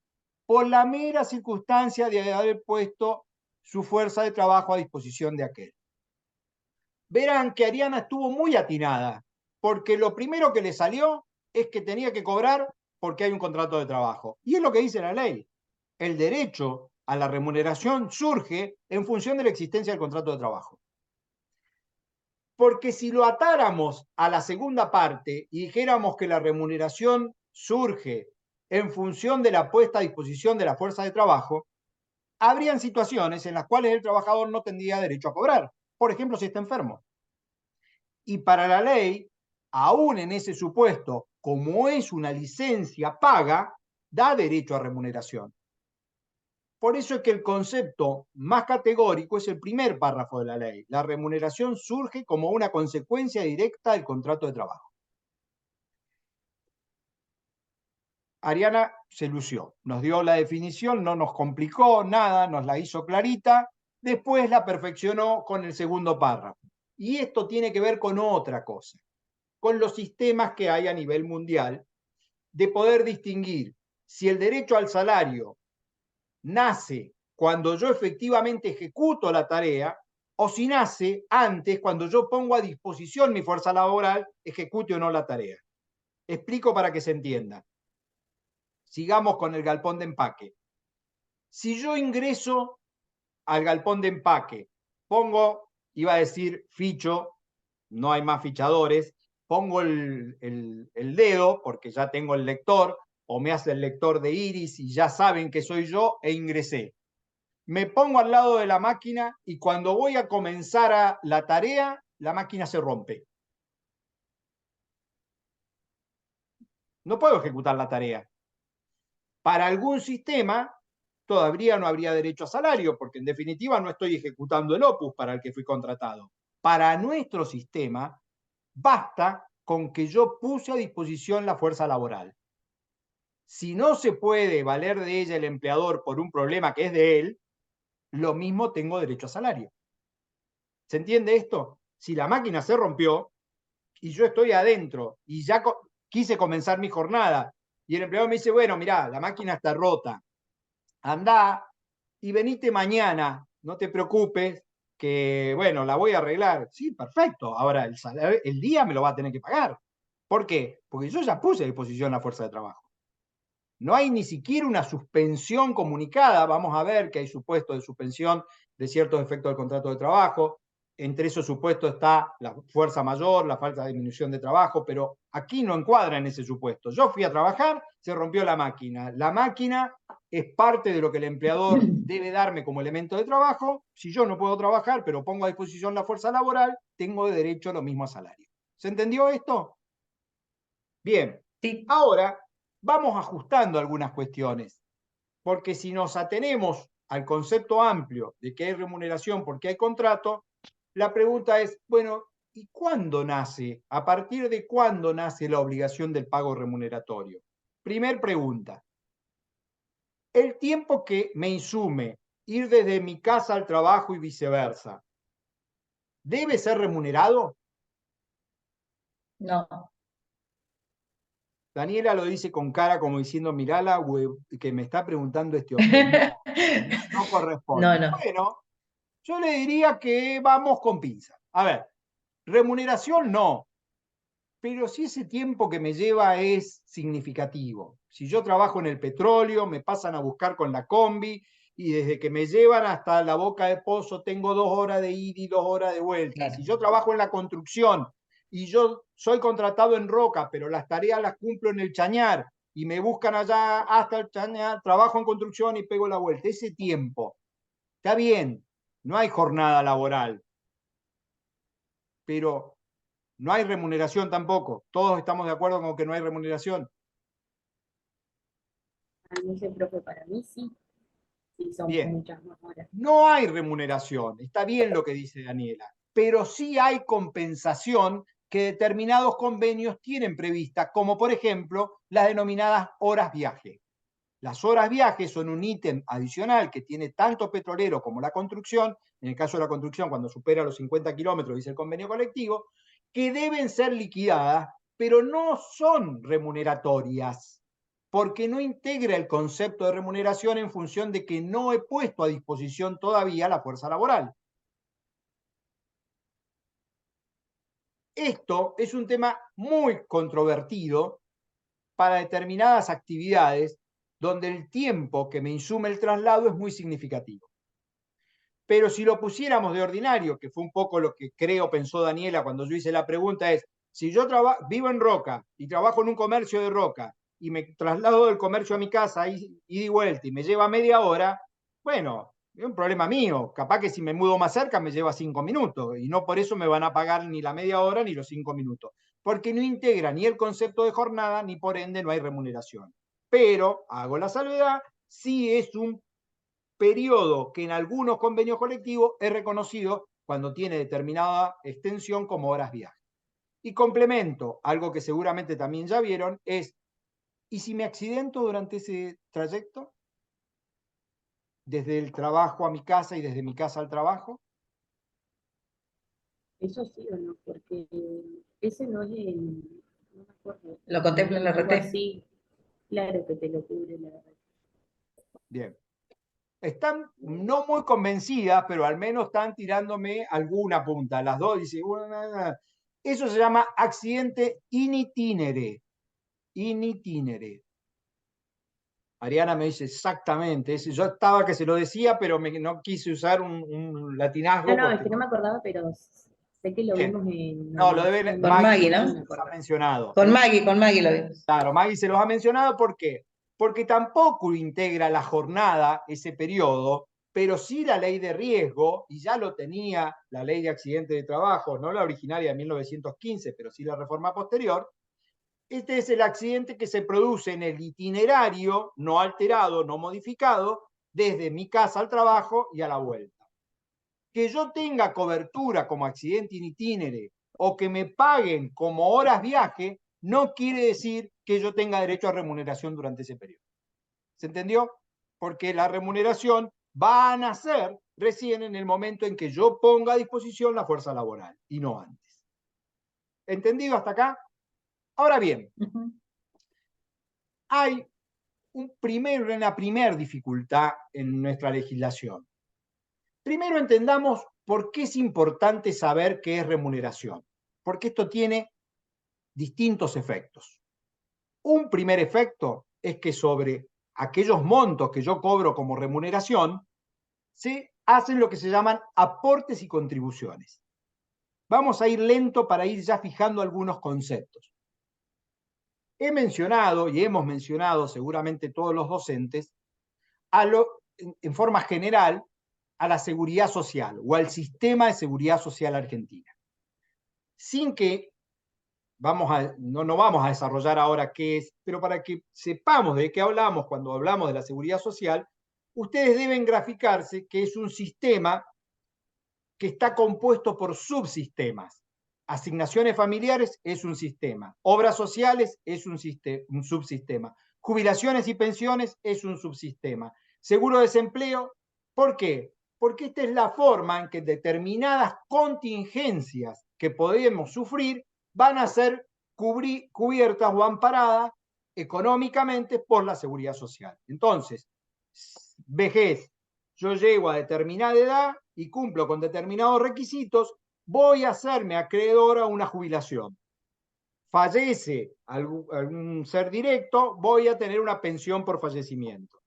por la mera circunstancia de haber puesto su fuerza de trabajo a disposición de aquel. Verán que Ariana estuvo muy atinada, porque lo primero que le salió es que tenía que cobrar porque hay un contrato de trabajo. Y es lo que dice la ley. El derecho a la remuneración surge en función de la existencia del contrato de trabajo. Porque si lo atáramos a la segunda parte y dijéramos que la remuneración surge en función de la puesta a disposición de la fuerza de trabajo, habrían situaciones en las cuales el trabajador no tendría derecho a cobrar. Por ejemplo, si está enfermo. Y para la ley, aún en ese supuesto, como es una licencia paga, da derecho a remuneración. Por eso es que el concepto más categórico es el primer párrafo de la ley. La remuneración surge como una consecuencia directa del contrato de trabajo. Ariana se lució, nos dio la definición, no nos complicó nada, nos la hizo clarita, después la perfeccionó con el segundo párrafo. Y esto tiene que ver con otra cosa, con los sistemas que hay a nivel mundial, de poder distinguir si el derecho al salario nace cuando yo efectivamente ejecuto la tarea o si nace antes cuando yo pongo a disposición mi fuerza laboral, ejecute o no la tarea. Explico para que se entienda. Sigamos con el galpón de empaque. Si yo ingreso al galpón de empaque, iba a decir ficho, no hay más fichadores, pongo el dedo, porque ya tengo el lector, o me hace el lector de iris y ya saben que soy yo, e ingresé. Me pongo al lado de la máquina y cuando voy a comenzar la tarea, la máquina se rompe. No puedo ejecutar la tarea. Para algún sistema, todavía no habría derecho a salario, porque en definitiva no estoy ejecutando el opus para el que fui contratado. Para nuestro sistema, basta con que yo puse a disposición la fuerza laboral. Si no se puede valer de ella el empleador por un problema que es de él, lo mismo tengo derecho a salario. ¿Se entiende esto? Si la máquina se rompió y yo estoy adentro y ya quise comenzar mi jornada y el empleador me dice, bueno, mirá, la máquina está rota, andá y venite mañana, no te preocupes, que bueno, la voy a arreglar. Sí, perfecto. Ahora el día me lo va a tener que pagar. ¿Por qué? Porque yo ya puse a disposición la fuerza de trabajo. No hay ni siquiera una suspensión comunicada. Vamos a ver que hay supuestos de suspensión de ciertos efectos del contrato de trabajo. Entre esos supuestos está la fuerza mayor, la falta de disminución de trabajo, pero Aquí no encuadra en ese supuesto. Yo fui a trabajar, se rompió la máquina. La máquina es parte de lo que el empleador debe darme como elemento de trabajo. Si yo no puedo trabajar, pero pongo a disposición la fuerza laboral, tengo derecho a lo mismo a salario. ¿Se entendió esto? Bien. Sí. Ahora vamos ajustando algunas cuestiones, porque si nos atenemos al concepto amplio de que hay remuneración porque hay contrato, la pregunta es, bueno, ¿y cuándo nace? ¿A partir de cuándo nace la obligación del pago remuneratorio? Primer pregunta. El tiempo que me insume ir desde mi casa al trabajo y viceversa, ¿debe ser remunerado? No. Daniela lo dice con cara como diciendo, mirala, que me está preguntando este hombre. No corresponde. No. Bueno, yo le diría que vamos con pinza. A ver, remuneración no, pero si ese tiempo que me lleva es significativo. Si yo trabajo en el petróleo, me pasan a buscar con la combi y desde que me llevan hasta la boca de pozo tengo 2 horas de ida y 2 horas de vuelta. Claro. Si yo trabajo en la construcción y yo soy contratado en Roca, pero las tareas las cumplo en el Chañar y me buscan allá hasta el Chañar, trabajo en construcción y pego la vuelta. Ese tiempo, está bien, no hay jornada laboral, pero no hay remuneración tampoco. Todos estamos de acuerdo con que no hay remuneración. No sé, profe, para mí sí, sí son Bien. muchas más horas. No hay remuneración, está bien lo que dice Daniela, pero sí hay compensación que determinados convenios tienen prevista, como por ejemplo las denominadas horas viaje. Las horas viaje son un ítem adicional que tiene tanto petrolero como la construcción, en el caso de la construcción cuando supera los 50 kilómetros, dice el convenio colectivo, que deben ser liquidadas, pero no son remuneratorias, porque no integra el concepto de remuneración en función de que no he puesto a disposición todavía la fuerza laboral. Esto es un tema muy controvertido para determinadas actividades donde el tiempo que me insume el traslado es muy significativo. Pero si lo pusiéramos de ordinario, que fue un poco lo que creo pensó Daniela cuando yo hice la pregunta, es, si yo vivo en Roca y trabajo en un comercio de Roca y me traslado del comercio a mi casa y di vuelta y me lleva media hora, bueno, es un problema mío. Capaz que si me mudo más cerca me lleva 5 minutos y no por eso me van a pagar ni la media hora ni los 5 minutos, porque no integra ni el concepto de jornada ni por ende no hay remuneración. Pero, hago la salvedad, sí es un periodo que en algunos convenios colectivos es reconocido cuando tiene determinada extensión como horas viaje. Y complemento, algo que seguramente también ya vieron, es, ¿y si me accidento durante ese trayecto? Desde el trabajo a mi casa y desde mi casa al trabajo. Eso sí o no, porque ese no es el, no me acuerdo. Lo contempla el Algo RT. así, claro que te lo cubre la verdad. Bien. Están no muy convencidas, pero al menos están tirándome alguna punta. Las dos dicen, eso se llama accidente in itinere. In itinere. Ariana me dice exactamente. Yo estaba que se lo decía, pero no quise usar un latinazgo. No, es porque que no me acordaba, pero sé que lo Bien. vimos en No, lo debe Con Maggie Maggie, ¿no? se los ha mencionado. Con Maggie lo vimos. Claro, Maggie se los ha mencionado, ¿por qué? Porque tampoco integra la jornada, ese periodo, pero sí la ley de riesgo, y ya lo tenía la ley de accidente de trabajo, no la originaria de 1915, pero sí la reforma posterior. Este es el accidente que se produce en el itinerario, no alterado, no modificado, desde mi casa al trabajo y a la vuelta. Que yo tenga cobertura como accidente in itinere o que me paguen como horas viaje, no quiere decir que yo tenga derecho a remuneración durante ese periodo. ¿Se entendió? Porque la remuneración va a nacer recién en el momento en que yo ponga a disposición la fuerza laboral y no antes. ¿Entendido hasta acá? Ahora bien, hay una primera dificultad en nuestra legislación. Primero entendamos por qué es importante saber qué es remuneración, porque esto tiene distintos efectos. Un primer efecto es que sobre aquellos montos que yo cobro como remuneración, se hacen lo que se llaman aportes y contribuciones. Vamos a ir lento para ir ya fijando algunos conceptos. he mencionado y hemos mencionado seguramente todos los docentes en forma general a la seguridad social o al sistema de seguridad social argentina. Sin que no vamos a desarrollar ahora qué es, pero para que sepamos de qué hablamos cuando hablamos de la seguridad social, ustedes deben graficarse que es un sistema que está compuesto por subsistemas. Asignaciones familiares es un sistema, obras sociales es un subsistema, jubilaciones y pensiones es un subsistema, seguro de desempleo, ¿por qué? Porque esta es la forma en que determinadas contingencias que podemos sufrir van a ser cubiertas o amparadas económicamente por la seguridad social. Entonces, vejez, yo llego a determinada edad y cumplo con determinados requisitos, voy a hacerme acreedor a una jubilación. Fallece algún ser directo, voy a tener una pensión por fallecimiento.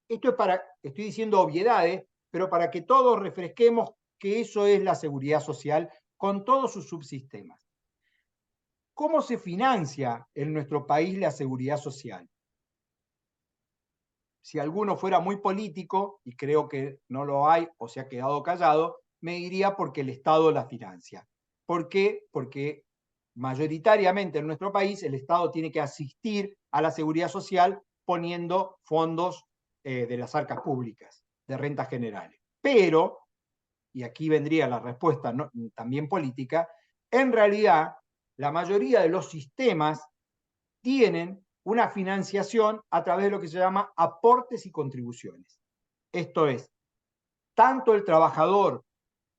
Esto es estoy diciendo obviedades, pero para que todos refresquemos que eso es la seguridad social con todos sus subsistemas. ¿Cómo se financia en nuestro país la seguridad social? Si alguno fuera muy político, y creo que no lo hay o se ha quedado callado, me diría porque el Estado la financia. ¿Por qué? Porque mayoritariamente en nuestro país el Estado tiene que asistir a la seguridad social poniendo fondos de las arcas públicas, de rentas generales. Pero, y aquí vendría la respuesta también política, en realidad la mayoría de los sistemas tienen una financiación a través de lo que se llama aportes y contribuciones. Esto es, tanto el trabajador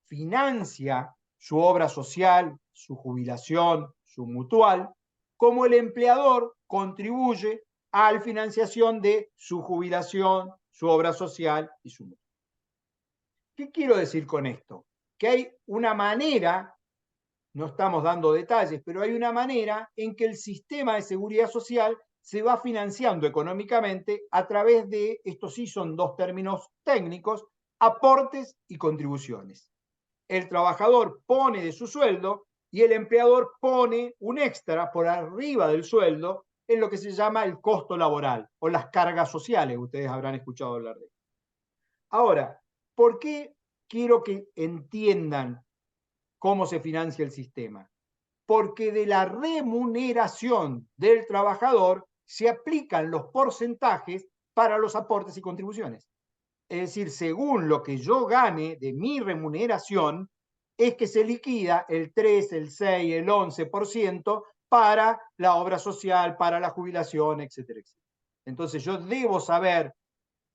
financia su obra social, su jubilación, su mutual, como el empleador contribuye a la financiación de su jubilación, su obra social y su mutual. ¿Qué quiero decir con esto? Que hay una manera, no estamos dando detalles, pero hay una manera en que el sistema de seguridad social se va financiando económicamente a través de, estos sí son dos términos técnicos, aportes y contribuciones. El trabajador pone de su sueldo y el empleador pone un extra por arriba del sueldo en lo que se llama el costo laboral o las cargas sociales, ustedes habrán escuchado hablar de eso. Ahora, ¿por qué quiero que entiendan cómo se financia el sistema? Porque de la remuneración del trabajador se aplican los porcentajes para los aportes y contribuciones. Es decir, según lo que yo gane de mi remuneración, es que se liquida el 3, el 6, el 11% para la obra social, para la jubilación, etcétera, etcétera. Entonces yo debo saber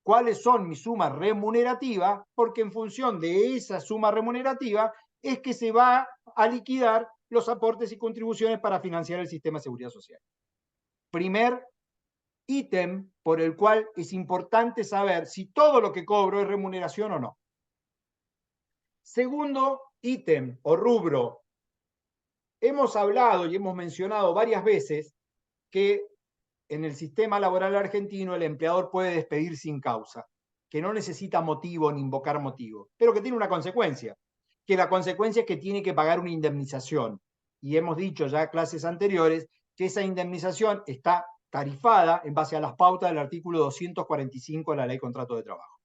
cuáles son mis sumas remunerativas, porque en función de esa suma remunerativa es que se va a liquidar los aportes y contribuciones para financiar el sistema de seguridad social. Primer ítem por el cual es importante saber si todo lo que cobro es remuneración o no. Segundo ítem o rubro. Hemos hablado y hemos mencionado varias veces que en el sistema laboral argentino el empleador puede despedir sin causa, que no necesita motivo ni invocar motivo, pero que tiene una consecuencia, que la consecuencia es que tiene que pagar una indemnización. Y hemos dicho ya en clases anteriores que esa indemnización está tarifada en base a las pautas del artículo 245 de la Ley de Contrato de Trabajo.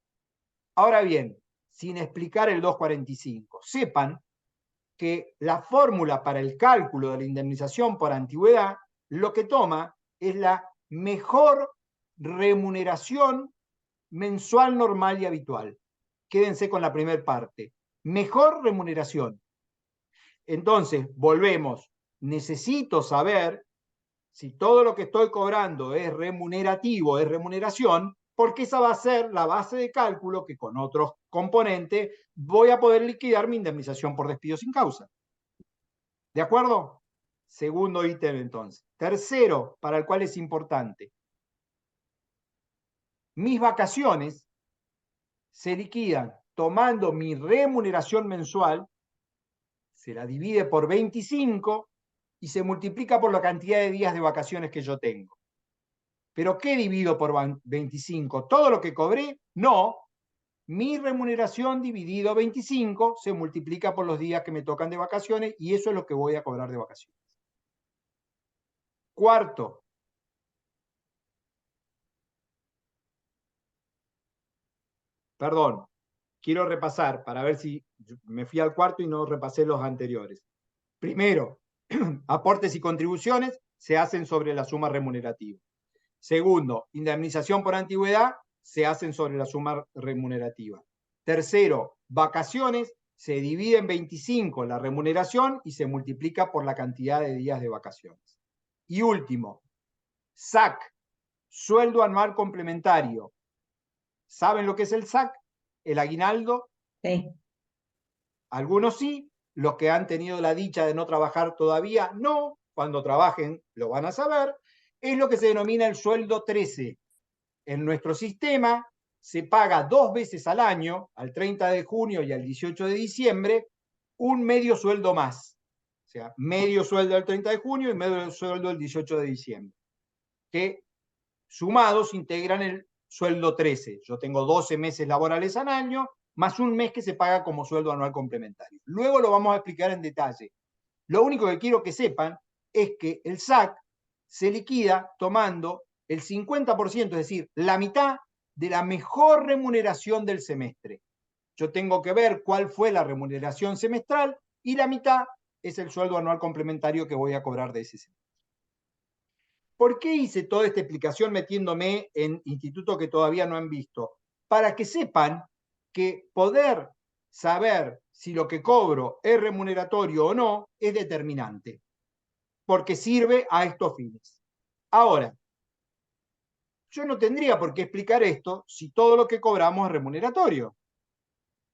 Ahora bien, sin explicar el 245, sepan que la fórmula para el cálculo de la indemnización por antigüedad lo que toma es la mejor remuneración mensual normal y habitual. Quédense con la primera parte. Mejor remuneración. Entonces, volvemos. Necesito saber si todo lo que estoy cobrando es remunerativo, es remuneración, porque esa va a ser la base de cálculo que con otros componentes voy a poder liquidar mi indemnización por despido sin causa. ¿De acuerdo? Segundo ítem entonces. Tercero, para el cual es importante. Mis vacaciones se liquidan tomando mi remuneración mensual, se la divide por 25 y se multiplica por la cantidad de días de vacaciones que yo tengo. ¿Pero qué divido por 25? ¿Todo lo que cobré? No. Mi remuneración dividido 25 se multiplica por los días que me tocan de vacaciones y eso es lo que voy a cobrar de vacaciones. Cuarto, perdón, quiero repasar para ver si me fui al cuarto y no repasé los anteriores. Primero, aportes y contribuciones se hacen sobre la suma remunerativa. Segundo, indemnización por antigüedad se hacen sobre la suma remunerativa. Tercero, vacaciones, se divide en 25 la remuneración y se multiplica por la cantidad de días de vacaciones. Y último, SAC, sueldo anual complementario. ¿Saben lo que es el SAC? El aguinaldo. Sí. Algunos sí, los que han tenido la dicha de no trabajar todavía, no. Cuando trabajen lo van a saber. Es lo que se denomina el sueldo 13. En nuestro sistema se paga 2 veces al año, al 30 de junio y al 18 de diciembre, un medio sueldo más. O sea, medio sueldo al 30 de junio y medio sueldo al 18 de diciembre. Que sumados integran el sueldo 13. Yo tengo 12 meses laborales al año, más un mes que se paga como sueldo anual complementario. Luego lo vamos a explicar en detalle. Lo único que quiero que sepan es que el SAC se liquida tomando el 50%, es decir, la mitad de la mejor remuneración del semestre. Yo tengo que ver cuál fue la remuneración semestral y la mitad es el sueldo anual complementario que voy a cobrar de ese semestre. ¿Por qué hice toda esta explicación metiéndome en institutos que todavía no han visto? Para que sepan que poder saber si lo que cobro es remuneratorio o no es determinante, porque sirve a estos fines. Ahora, yo no tendría por qué explicar esto si todo lo que cobramos es remuneratorio.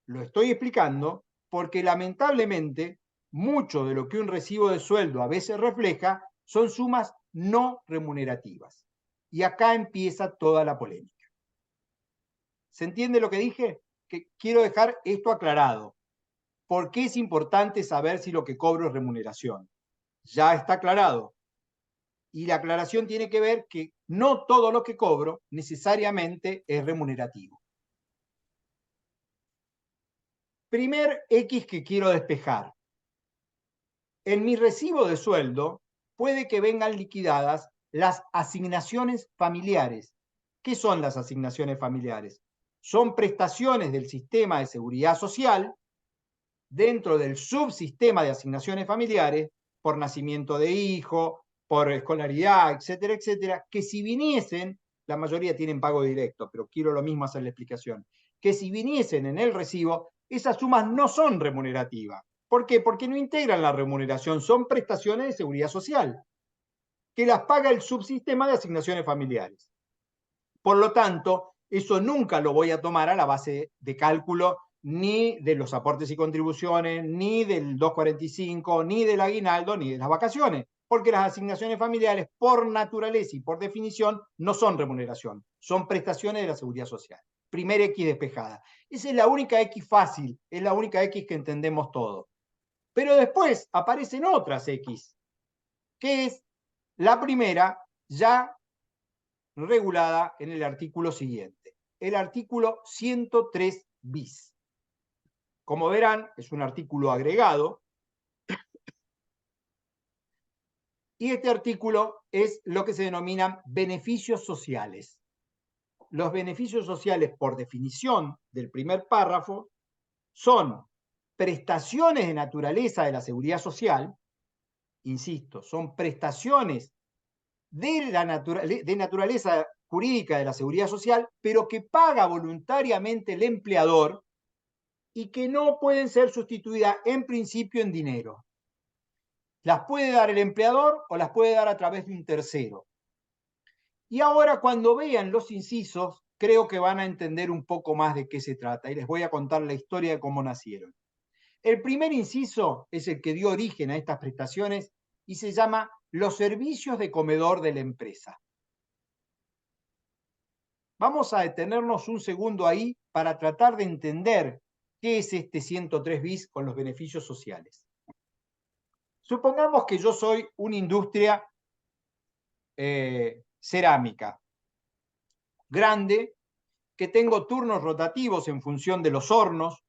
Lo estoy explicando porque lamentablemente mucho de lo que un recibo de sueldo a veces refleja son sumas no remunerativas. Y acá empieza toda la polémica. ¿Se entiende lo que dije? Que quiero dejar esto aclarado. ¿Por qué es importante saber si lo que cobro es remuneración? Ya está aclarado. Y la aclaración tiene que ver que no todo lo que cobro necesariamente es remunerativo. Primer X que quiero despejar. En mi recibo de sueldo puede que vengan liquidadas las asignaciones familiares. ¿Qué son las asignaciones familiares? Son prestaciones del sistema de seguridad social dentro del subsistema de asignaciones familiares por nacimiento de hijo, por escolaridad, etcétera, etcétera, que si viniesen, la mayoría tienen pago directo, pero quiero lo mismo hacer la explicación, que si viniesen en el recibo, esas sumas no son remunerativas. ¿Por qué? Porque no integran la remuneración, son prestaciones de seguridad social, que las paga el subsistema de asignaciones familiares. Por lo tanto, eso nunca lo voy a tomar a la base de cálculo ni de los aportes y contribuciones, ni del 245, ni del aguinaldo, ni de las vacaciones, porque las asignaciones familiares, por naturaleza y por definición, no son remuneración, son prestaciones de la seguridad social. Primer X despejada. Esa es la única X fácil, es la única X que entendemos todo. Pero después aparecen otras X, que es la primera ya regulada en el artículo siguiente, el artículo 103 bis. Como verán, es un artículo agregado, y este artículo es lo que se denominan beneficios sociales. Los beneficios sociales, por definición del primer párrafo, son prestaciones de naturaleza de la seguridad social, insisto, son prestaciones de naturaleza jurídica de la seguridad social, pero que paga voluntariamente el empleador y que no pueden ser sustituidas en principio en dinero. Las puede dar el empleador o las puede dar a través de un tercero. Y ahora cuando vean los incisos, creo que van a entender un poco más de qué se trata y les voy a contar la historia de cómo nacieron. El primer inciso es el que dio origen a estas prestaciones y se llama los servicios de comedor de la empresa. Vamos a detenernos un segundo ahí para tratar de entender qué es este 103 bis con los beneficios sociales. Supongamos que yo soy una industria cerámica grande, que tengo turnos rotativos en función de los hornos,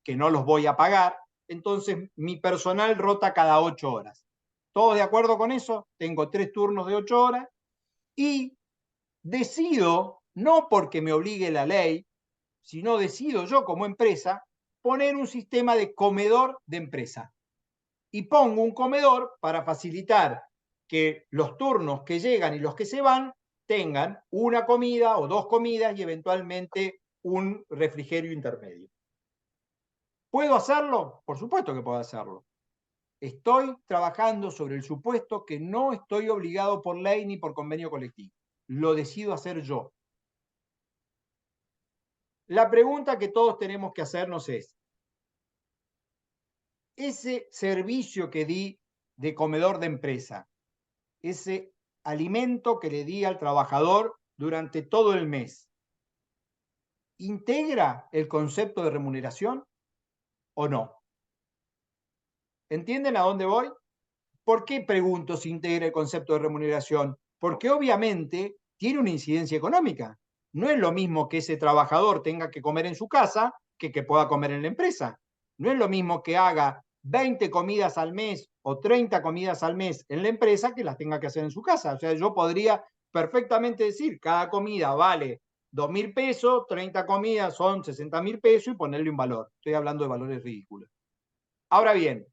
que no los voy a pagar, entonces mi personal rota cada 8 horas. ¿Todos de acuerdo con eso? Tengo 3 turnos de 8 horas y decido, no porque me obligue la ley, sino decido yo como empresa poner un sistema de comedor de empresa. Y pongo un comedor para facilitar que los turnos que llegan y los que se van tengan una comida o 2 comidas y eventualmente un refrigerio intermedio. ¿Puedo hacerlo? Por supuesto que puedo hacerlo. Estoy trabajando sobre el supuesto que no estoy obligado por ley ni por convenio colectivo. Lo decido hacer yo. La pregunta que todos tenemos que hacernos es, ese servicio que di de comedor de empresa, ese alimento que le di al trabajador durante todo el mes, ¿integra el concepto de remuneración o no? ¿Entienden a dónde voy? ¿Por qué pregunto si integra el concepto de remuneración? Porque obviamente tiene una incidencia económica. No es lo mismo que ese trabajador tenga que comer en su casa que pueda comer en la empresa. No es lo mismo que haga 20 comidas al mes o 30 comidas al mes en la empresa que las tenga que hacer en su casa. O sea, yo podría perfectamente decir, cada comida vale 2.000 pesos, 30 comidas son 60.000 pesos y ponerle un valor. Estoy hablando de valores ridículos. Ahora bien,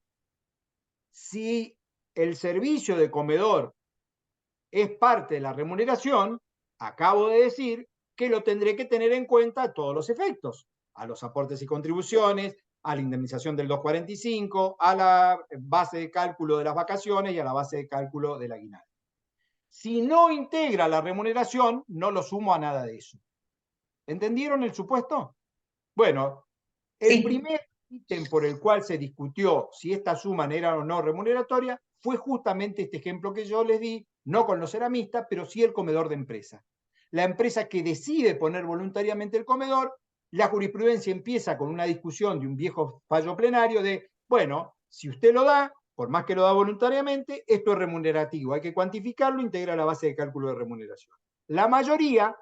si el servicio de comedor es parte de la remuneración, acabo de decir que lo tendré que tener en cuenta a todos los efectos, a los aportes y contribuciones, a la indemnización del 245, a la base de cálculo de las vacaciones y a la base de cálculo del aguinaldo. Si no integra la remuneración, no lo sumo a nada de eso. ¿Entendieron el supuesto? Bueno, el primer ítem por el cual se discutió si esta suma era o no remuneratoria fue justamente este ejemplo que yo les di, no con los ceramistas, pero sí el comedor de empresa. La empresa que decide poner voluntariamente el comedor, la jurisprudencia empieza con una discusión de un viejo fallo plenario de, bueno, si usted lo da, por más que lo da voluntariamente, esto es remunerativo, hay que cuantificarlo, integra la base de cálculo de remuneración. La mayoría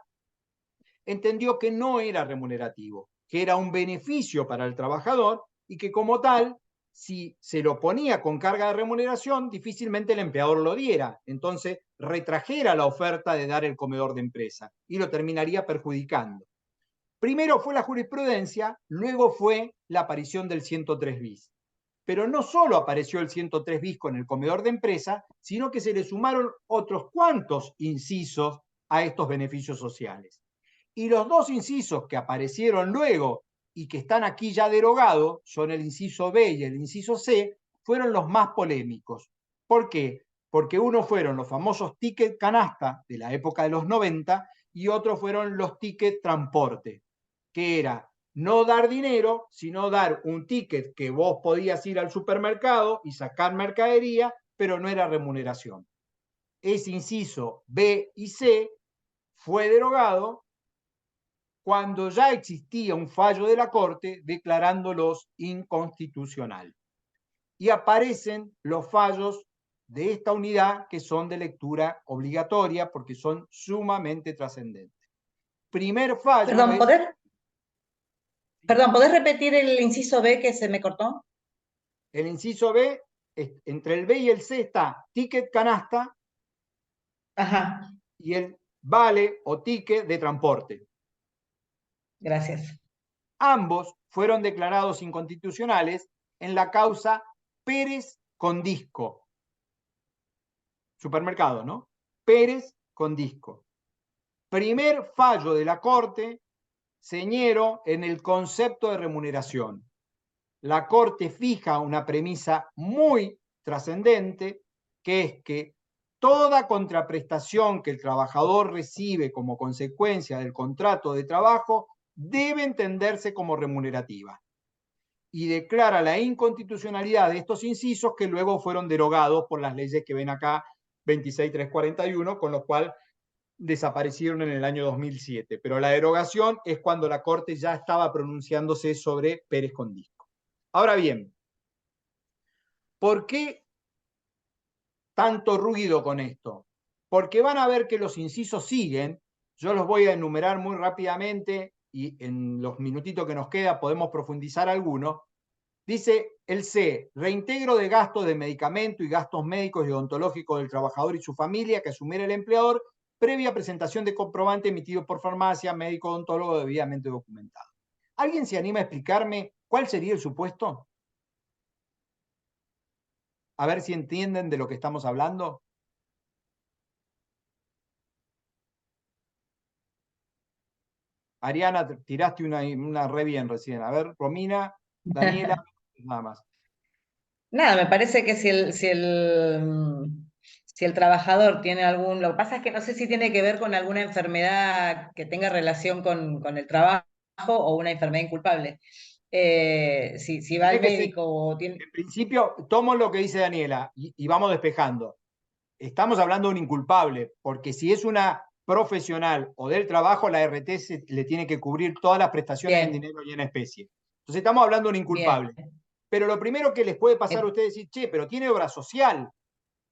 entendió que no era remunerativo, que era un beneficio para el trabajador y que como tal, si se lo ponía con carga de remuneración, difícilmente el empleador lo diera. Entonces, retrajera la oferta de dar el comedor de empresa y lo terminaría perjudicando. Primero fue la jurisprudencia, luego fue la aparición del 103 bis. Pero no solo apareció el 103 bis con el comedor de empresa, sino que se le sumaron otros cuantos incisos a estos beneficios sociales. Y los 2 incisos que aparecieron luego y que están aquí ya derogados, son el inciso B y el inciso C, fueron los más polémicos. ¿Por qué? Porque uno fueron los famosos tickets canasta de la época de los 90 y otros fueron los tickets transporte, que era no dar dinero, sino dar un ticket que vos podías ir al supermercado y sacar mercadería, pero no era remuneración. Ese inciso B y C fue derogado cuando ya existía un fallo de la Corte declarándolos inconstitucional. Y aparecen los fallos de esta unidad que son de lectura obligatoria porque son sumamente trascendentes. Primer fallo. ¿Podés repetir el inciso B que se me cortó? El inciso B, entre el B y el C está ticket canasta. Ajá. Y el vale o ticket de transporte. Gracias. Ambos fueron declarados inconstitucionales en la causa Pérez con Disco. Supermercado, ¿no? Pérez con Disco. Primer fallo de la Corte, señero, en el concepto de remuneración. La Corte fija una premisa muy trascendente, que es que toda contraprestación que el trabajador recibe como consecuencia del contrato de trabajo debe entenderse como remunerativa. Y declara la inconstitucionalidad de estos incisos que luego fueron derogados por las leyes que ven acá, 26341, con lo cual desaparecieron en el año 2007. Pero la derogación es cuando la Corte ya estaba pronunciándose sobre Pérez con Disco. Ahora bien, ¿por qué tanto ruido con esto? Porque van a ver que los incisos siguen. Yo los voy a enumerar muy rápidamente y en los minutitos que nos queda podemos profundizar algunos. Dice el C, reintegro de gastos de medicamento y gastos médicos y odontológicos del trabajador y su familia que asumiera el empleador previa presentación de comprobante emitido por farmacia, médico odontólogo debidamente documentado. ¿Alguien se anima a explicarme cuál sería el supuesto? A ver si entienden de lo que estamos hablando. Ariana, tiraste una re bien recién. A ver, Romina, Daniela, nada más. Nada, me parece que si el trabajador tiene algún, lo que pasa es que no sé si tiene que ver con alguna enfermedad que tenga relación con el trabajo o una enfermedad inculpable. Si va al Tiene que ser, médico o tiene... en principio, tomo lo que dice Daniela y vamos despejando. Estamos hablando de un inculpable, porque si es una profesional o del trabajo, la RT le tiene que cubrir todas las prestaciones en Bien, dinero y en especie. Entonces estamos hablando de un bien. inculpable. Pero lo primero que les puede pasar a Eh, ustedes es decir, che, pero tiene obra social,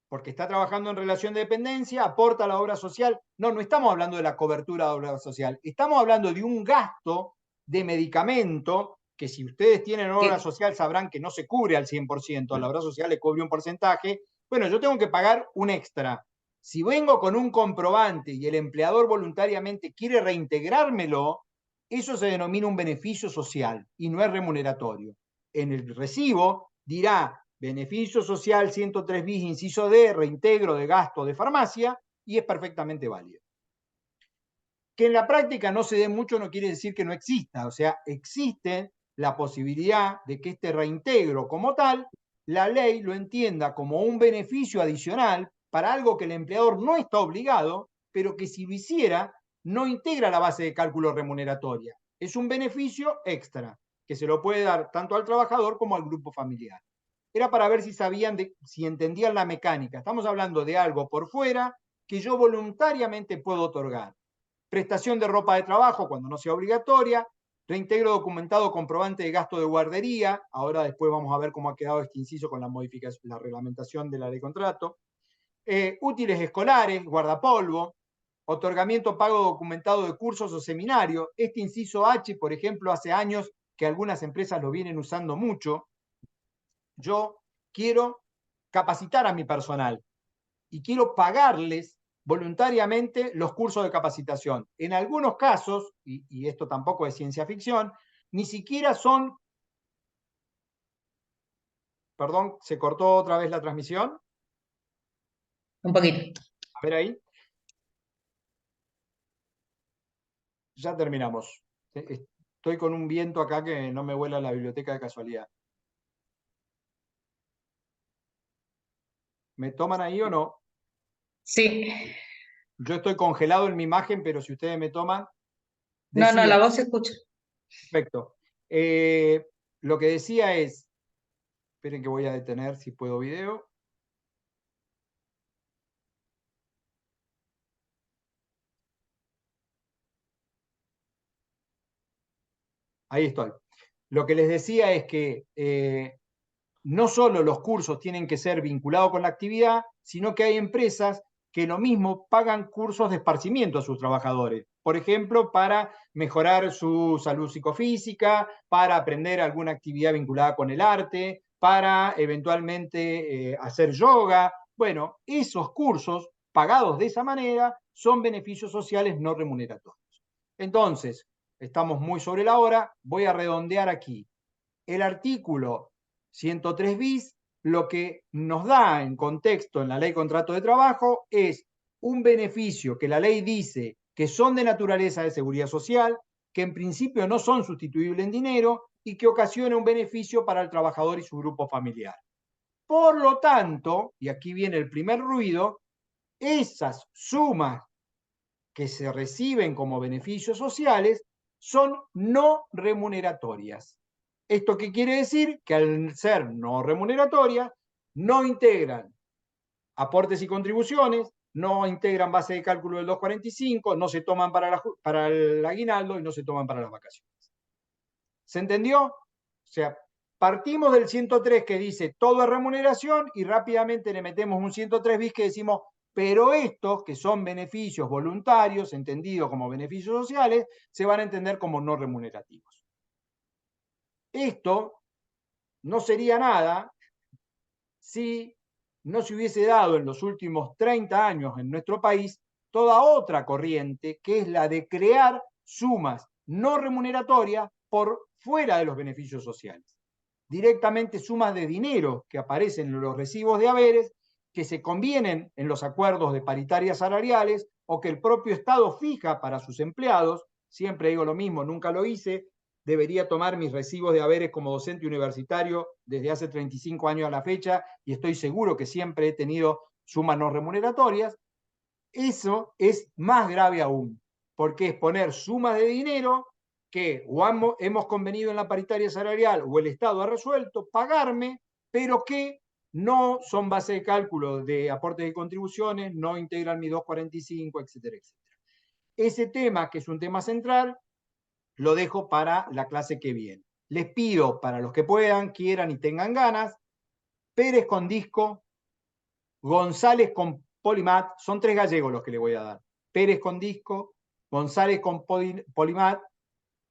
porque está trabajando en relación de dependencia, aporta a la obra social. No, no estamos hablando de la cobertura de obra social, estamos hablando de un gasto de medicamento que si ustedes tienen obra que- social sabrán que no se cubre al 100%, a la obra social le cubre un porcentaje. Bueno, yo tengo que pagar un extra. Si vengo con un comprobante y el empleador voluntariamente quiere reintegrármelo, eso se denomina un beneficio social y no es remuneratorio. En el recibo dirá beneficio social 103 bis, inciso D, reintegro de gasto de farmacia, y es perfectamente válido. Que en la práctica no se dé mucho no quiere decir que no exista, o sea, existe la posibilidad de que este reintegro como tal, la ley lo entienda como un beneficio adicional para algo que el empleador no está obligado, pero que si lo hiciera, no integra la base de cálculo remuneratoria. Es un beneficio extra que se lo puede dar tanto al trabajador como al grupo familiar. Era para ver si sabían, si entendían la mecánica. Estamos hablando de algo por fuera que yo voluntariamente puedo otorgar. Prestación de ropa de trabajo cuando no sea obligatoria, reintegro documentado comprobante de gasto de guardería, ahora después vamos a ver cómo ha quedado este inciso con la modificación, la reglamentación de la ley de contrato, útiles escolares, guardapolvo, otorgamiento pago documentado de cursos o seminarios. Este inciso H, por ejemplo, hace años que algunas empresas lo vienen usando mucho. Yo quiero capacitar a mi personal y quiero pagarles voluntariamente los cursos de capacitación. En algunos casos, y esto tampoco es ciencia ficción, ni siquiera son... Perdón, se cortó otra vez la transmisión. un poquito. A ver ahí. Ya terminamos. Estoy con un viento acá que no me vuela la biblioteca de casualidad. ¿Me toman ahí o no? Sí. Yo estoy congelado en mi imagen, pero si ustedes me toman, No, no, decía, la voz se escucha. perfecto. Lo que decía es, esperen que voy a detener si puedo video. Ahí estoy. Lo que les decía es que no solo los cursos tienen que ser vinculados con la actividad, sino que hay empresas que lo mismo pagan cursos de esparcimiento a sus trabajadores. Por ejemplo, para mejorar su salud psicofísica, para aprender alguna actividad vinculada con el arte, para eventualmente hacer yoga. Bueno, esos cursos pagados de esa manera son beneficios sociales no remuneratorios. Entonces, estamos muy sobre la hora, voy a redondear aquí. El artículo 103 bis lo que nos da en contexto en la ley de contrato de trabajo es un beneficio que la ley dice que son de naturaleza de seguridad social, que en principio no son sustituibles en dinero y que ocasiona un beneficio para el trabajador y su grupo familiar. Por lo tanto, y aquí viene el primer ruido, esas sumas que se reciben como beneficios sociales son no remuneratorias. ¿Esto qué quiere decir? Que al ser no remuneratorias, no integran aportes y contribuciones, no integran base de cálculo del 245, no se toman para el aguinaldo y no se toman para las vacaciones. ¿Se entendió? O sea, partimos del 103 que dice todo es remuneración y rápidamente le metemos un 103 bis que decimos, pero estos que son beneficios voluntarios, entendidos como beneficios sociales, se van a entender como no remunerativos. Esto no sería nada si no se hubiese dado en los últimos 30 años en nuestro país toda otra corriente, que es la de crear sumas no remuneratorias por fuera de los beneficios sociales. Directamente sumas de dinero que aparecen en los recibos de haberes, que se convienen en los acuerdos de paritarias salariales o que el propio Estado fija para sus empleados. Siempre digo lo mismo, nunca lo hice, debería tomar mis recibos de haberes como docente universitario desde hace 35 años a la fecha y estoy seguro que siempre he tenido sumas no remuneratorias. Eso es más grave aún, porque es poner sumas de dinero que o hemos convenido en la paritaria salarial o el Estado ha resuelto pagarme, pero que no son base de cálculo de aportes y contribuciones, no integran mi 245, etcétera, etcétera. Ese tema, que es un tema central, lo dejo para la clase que viene. Les pido, para los que puedan, quieran y tengan ganas, Pérez con disco, González con Polimat, son 3 gallegos los que le voy a dar. Pérez con disco, González con Polimat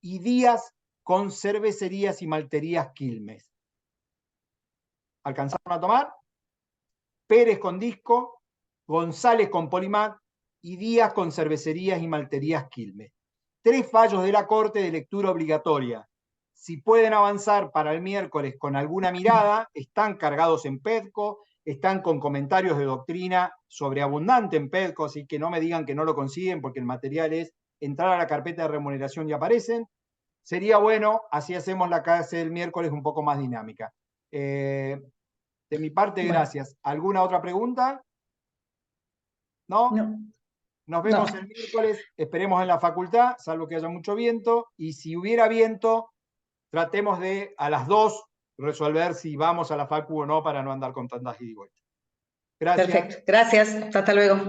y Díaz con cervecerías y malterías Quilmes. ¿Alcanzaron a tomar? Pérez con disco, González con Polimat y Díaz con cervecerías y malterías Quilmes. 3 fallos de la Corte de lectura obligatoria. Si pueden avanzar para el miércoles con alguna mirada, están cargados en PEDCO, están con comentarios de doctrina sobreabundante en PEDCO, así que no me digan que no lo consiguen porque el material es entrar a la carpeta de remuneración y aparecen. Sería bueno, así hacemos la clase del miércoles un poco más dinámica. De mi parte, gracias. ¿Alguna otra pregunta? ¿No? No. Nos vemos el miércoles, esperemos en la facultad, salvo que haya mucho viento, y si hubiera viento, tratemos de a las 2 resolver si vamos a la facu o no para no andar con tantas ida y vuelta. Gracias. Perfecto, gracias, hasta luego.